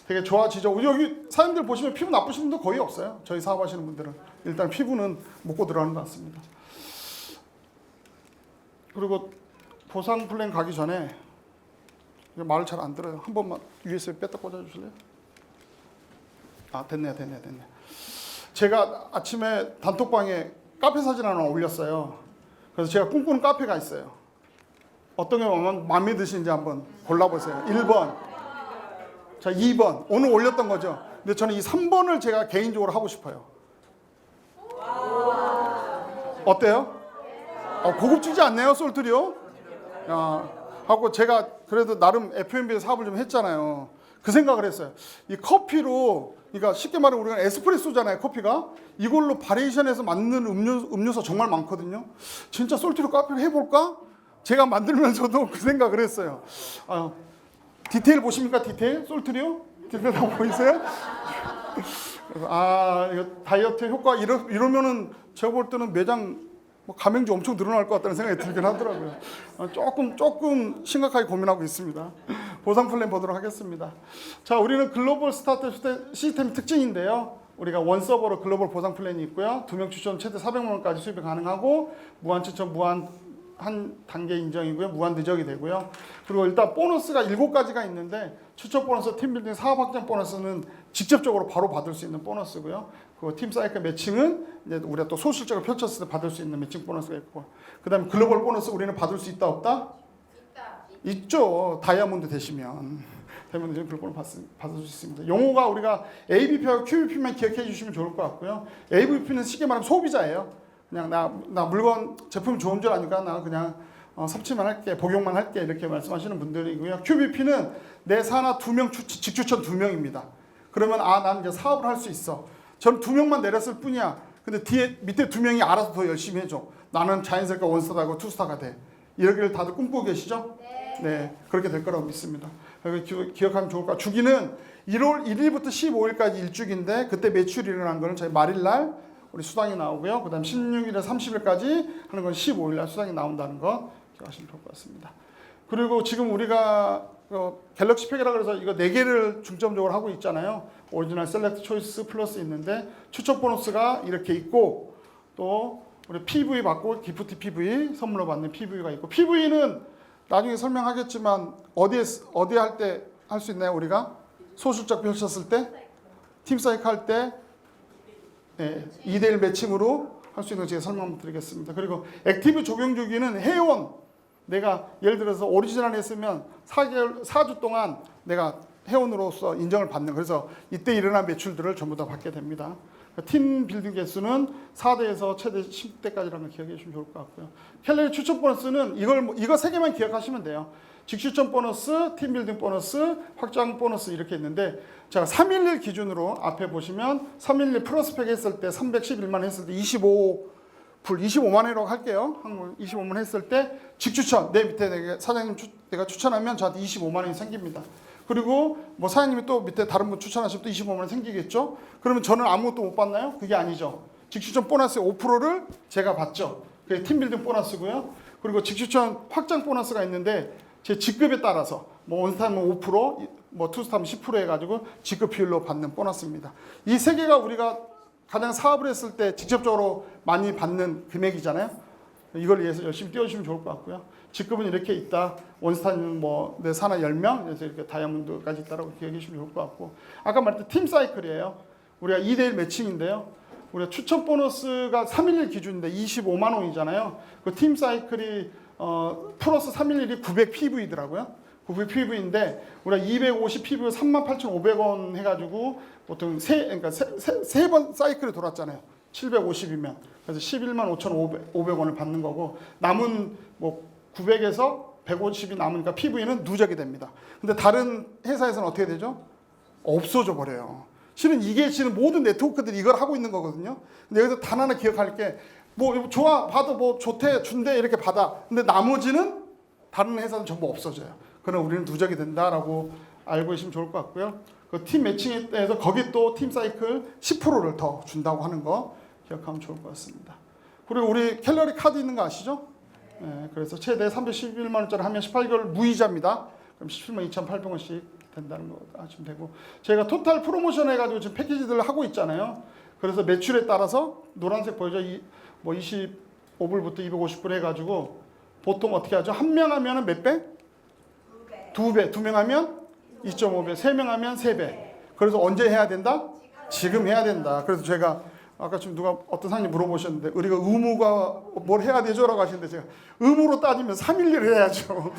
S1: 되게 좋아지죠. 여기 사람들 보시면 피부 나쁘신 분도 거의 없어요. 저희 사업하시는 분들은 일단 피부는 먹고 들어가는 것 같습니다. 그리고 보상 플랜 가기 전에 말을 잘 안 들어요. 한 번만 USB 뺐다 꽂아주실래요? 됐네. 제가 아침에 단톡방에 카페 사진 하나 올렸어요. 그래서 제가 꿈꾸는 카페가 있어요. 어떤 게 마음에 드시는지 한번 골라보세요. 1번. 자, 2번. 오늘 올렸던 거죠. 근데 저는 이 3번을 제가 개인적으로 하고 싶어요. 어때요? 고급지지 않네요, 솔트리오? 하고 제가 그래도 나름 FMB에서 사업을 좀 했잖아요. 그 생각을 했어요. 이 커피로, 그러니까 쉽게 말하면 우리가 에스프레소잖아요, 커피가. 이걸로 바리에이션해서 만드는 음료수 정말 많거든요. 진짜 솔트리오 카페를 해볼까? 제가 만들면서도 그 생각을 했어요. 디테일 보십니까? 디테일? 솔트리오? 디테일 다 보이세요? 이거 다이어트 효과 이러면은 제가 볼 때는 매장 가맹주 엄청 늘어날 것 같다는 생각이 들긴 하더라고요. 조금 심각하게 고민하고 있습니다. 보상 플랜 보도록 하겠습니다. 자, 우리는 글로벌 스타트 시스템 특징인데요. 우리가 원 서버로 글로벌 보상 플랜이 있고요. 2명 추천 최대 400만 원까지 수입이 가능하고 무한 추천, 무한 한 단계 인정이고요. 무한 누적이 되고요. 그리고 일단 보너스가 7가지가 있는데 추천 보너스, 팀빌딩, 사업 확장 보너스는 직접적으로 바로 받을 수 있는 보너스고요. 그리고 팀 사이클 매칭은 이제 우리가 또 소실적으로 펼쳤을 때 받을 수 있는 매칭 보너스가 있고, 그다음에 글로벌 보너스 우리는 받을 수 있다 없다? 있죠. 다이아몬드 되시면 글로벌 받을 수 있습니다. 용어가 우리가 ABP하고 QBP만 기억해 주시면 좋을 것 같고요. ABP는 쉽게 말하면 소비자예요. 그냥 나 물건 제품이 좋은 줄 아니까 나 그냥 섭취만 할게, 복용만 할게 이렇게 말씀하시는 분들이고요. QBP는 내 산하 2명 직추천 2명입니다. 그러면 난 이제 사업을 할 수 있어. 전 2명만 내렸을 뿐이야. 근데 밑에 2명이 알아서 더 열심히 해줘. 나는 자연스럽게 원스타가 되고 투스타가 돼. 이러기를 다들 꿈꾸고 계시죠? 네, 그렇게 될 거라고 믿습니다. 기억하면 좋을 것 같아요. 주기는 1월 1일부터 15일까지 일주기인데 그때 매출이 일어난 거는 저희 말일날 우리 수당이 나오고요. 그 다음 16일에서 30일까지 하는 건 15일날 수당이 나온다는 거 기억하시면 좋을 것 같습니다. 그리고 지금 우리가 갤럭시 팩이라 그래서 이거 4개를 중점적으로 하고 있잖아요. 오리지널, 셀렉트, 초이스, 플러스 있는데 추첨 보너스가 이렇게 있고 또 우리 PV 받고 기프트 PV 선물로 받는 PV가 있고 PV는 나중에 설명하겠지만 어디에 할 때 할 수 있나요? 우리가 소수적 펼쳤을 때 팀 사이클 할 때 2대1 매칭으로 할 수 있는 거 제가 설명드리겠습니다. 그리고 액티브 적용 주기는 회원 내가 예를 들어서 오리지널 했으면 4주 동안 내가 회원으로서 인정을 받는 그래서 이때 일어난 매출들을 전부 다 받게 됩니다. 팀 빌딩 개수는 4대에서 최대 10대까지라는 걸 기억해 주시면 좋을 것 같고요. 캘러리 추천 보너스는 이거 3개만 기억하시면 돼요. 직추천 보너스, 팀 빌딩 보너스, 확장 보너스 이렇게 있는데 제가 311 기준으로 앞에 보시면 311 플러스 팩 했을 때 311만 했을 때 25만 원이라고 할게요. 25만 원 했을 때 직추천 내 밑에 사장님 내가 추천하면 저한테 25만 원이 생깁니다. 그리고 뭐 사장님이 또 밑에 다른 분 추천하시면 또 25만 원 생기겠죠. 그러면 저는 아무것도 못 받나요? 그게 아니죠. 직추천 보너스의 5%를 제가 받죠. 그게 팀빌딩 보너스고요. 그리고 직추천 확장 보너스가 있는데 제 직급에 따라서 뭐 원스타면 5%, 뭐 투스타면 10% 해가지고 직급 비율로 받는 보너스입니다. 이 3개가 우리가 가장 사업을 했을 때 직접적으로 많이 받는 금액이잖아요. 이걸 위해서 열심히 띄워주시면 좋을 것 같고요. 직급은 이렇게 있다. 원스타는 뭐 내 산하 10명, 그래서 이렇게 다이아몬드까지 있다라고 기억해 주시면 좋을 것 같고. 아까 말했던 팀 사이클이에요. 우리가 2대1 매칭인데요. 우리가 추천 보너스가 311 기준인데 25만 원이잖아요. 그 팀 사이클이 플러스 311이 900 PV더라고요. 900 PV인데 우리가 250 PV 38,500원 해가지고 보통 그러니까 세 번 사이클이 돌았잖아요. 750이면 그래서 11만 5,500원을 받는 거고 남은 뭐 900에서 150이 남으니까 PV는 누적이 됩니다. 근데 다른 회사에서는 어떻게 되죠? 없어져 버려요. 실은 이게 지금 모든 네트워크들이 이걸 하고 있는 거거든요. 근데 여기서 단 하나 기억할 게 뭐 좋아 받아 뭐 좋대 준대 이렇게 받아. 근데 나머지는 다른 회사는 전부 없어져요. 그럼 우리는 누적이 된다라고 알고 계시면 좋을 것 같고요. 그 팀 매칭에 대해서 거기 또 팀 사이클 10%를 더 준다고 하는 거 기억하면 좋을 것 같습니다. 그리고 우리 캘러리 카드 있는 거 아시죠? 네, 그래서 최대 311만 원짜리 하면 18개월 무이자입니다. 그럼 17만 2,800원씩 된다는 거 아시면 되고 저희가 토탈 프로모션 해가지고 지금 패키지들을 하고 있잖아요. 그래서 매출에 따라서 노란색 보이죠? 뭐 25불부터 250불 해가지고 보통 어떻게 하죠? 한 명 하면은 몇 배? 2배. 2명 하면 2.5배. 3명 하면 3배. 그래서 언제 해야 된다? 지금 해야 된다. 그래서 제가 아까 지금 누가 어떤 사장님 물어보셨는데 우리가 의무가 뭘 해야 되죠? 라고 하시는데 제가 의무로 따지면 311을 해야죠.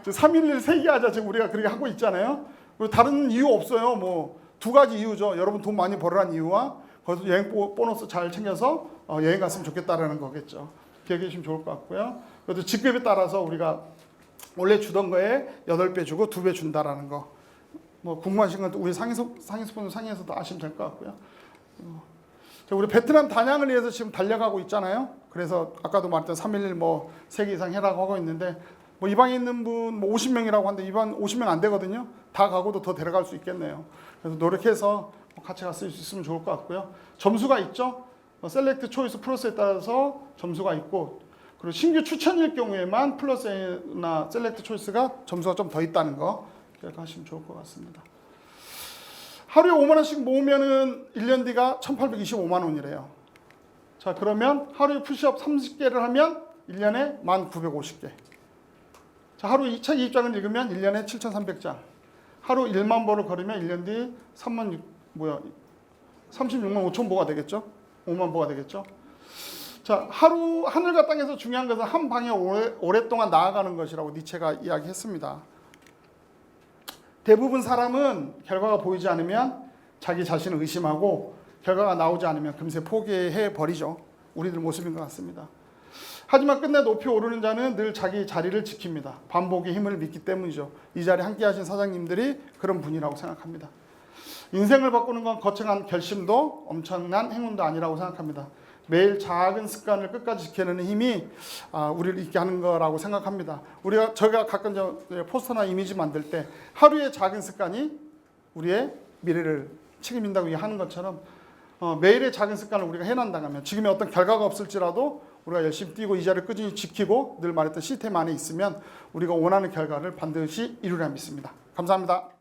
S1: 311 3개 하자 지금 우리가 그렇게 하고 있잖아요. 그리고 다른 이유 없어요. 뭐 2가지 이유죠. 여러분 돈 많이 벌으라는 이유와 거기서 여행 보너스 잘 챙겨서 여행 갔으면 좋겠다라는 거겠죠. 기억해 주시면 좋을 것 같고요. 그래도 직급에 따라서 우리가 원래 주던 거에 8배 주고 2배 준다라는 거. 뭐 궁금하신 건 우리 상위 스폰서 상의에서도 아시면 될 것 같고요. 우리 베트남 단양을 위해서 지금 달려가고 있잖아요. 그래서 아까도 말했던 311 뭐 3개 이상 해라고 하고 있는데 뭐 이 방에 있는 분 뭐 50명이라고 하는데 이 방 50명 안 되거든요. 다 가고도 더 데려갈 수 있겠네요. 그래서 노력해서 같이 갔을 수 있으면 좋을 것 같고요. 점수가 있죠. 셀렉트 초이스 플러스에 따라서 점수가 있고 그리고 신규 추천일 경우에만 플러스나 셀렉트 초이스가 점수가 좀 더 있다는 거 기억하시면 좋을 것 같습니다. 하루에 5만 원씩 모으면은 1년 뒤가 1,825만 원이래요. 자, 그러면 하루에 푸시업 30개를 하면 1년에 1,950개. 자, 하루 2차 입장을 읽으면 1년에 7,300장. 하루 1만 보를 걸으면 1년 뒤 36만 5천 보가 되겠죠? 5만 보가 되겠죠? 자, 하루 하늘과 땅에서 중요한 것은 한 방에 오랫동안 나아가는 것이라고 니체가 이야기했습니다. 대부분 사람은 결과가 보이지 않으면 자기 자신을 의심하고 결과가 나오지 않으면 금세 포기해 버리죠. 우리들 모습인 것 같습니다. 하지만 끝내 높이 오르는 자는 늘 자기 자리를 지킵니다. 반복의 힘을 믿기 때문이죠. 이 자리에 함께 하신 사장님들이 그런 분이라고 생각합니다. 인생을 바꾸는 건 거창한 결심도 엄청난 행운도 아니라고 생각합니다. 매일 작은 습관을 끝까지 지켜내는 힘이 우리를 있게 하는 거라고 생각합니다. 저희가 가끔 포스터나 이미지 만들 때 하루의 작은 습관이 우리의 미래를 책임진다고 하는 것처럼 매일의 작은 습관을 우리가 해난다면 지금의 어떤 결과가 없을지라도 우리가 열심히 뛰고 이 자리를 꾸준히 지키고 늘 말했던 시스템 안에 있으면 우리가 원하는 결과를 반드시 이루리라 믿습니다. 감사합니다.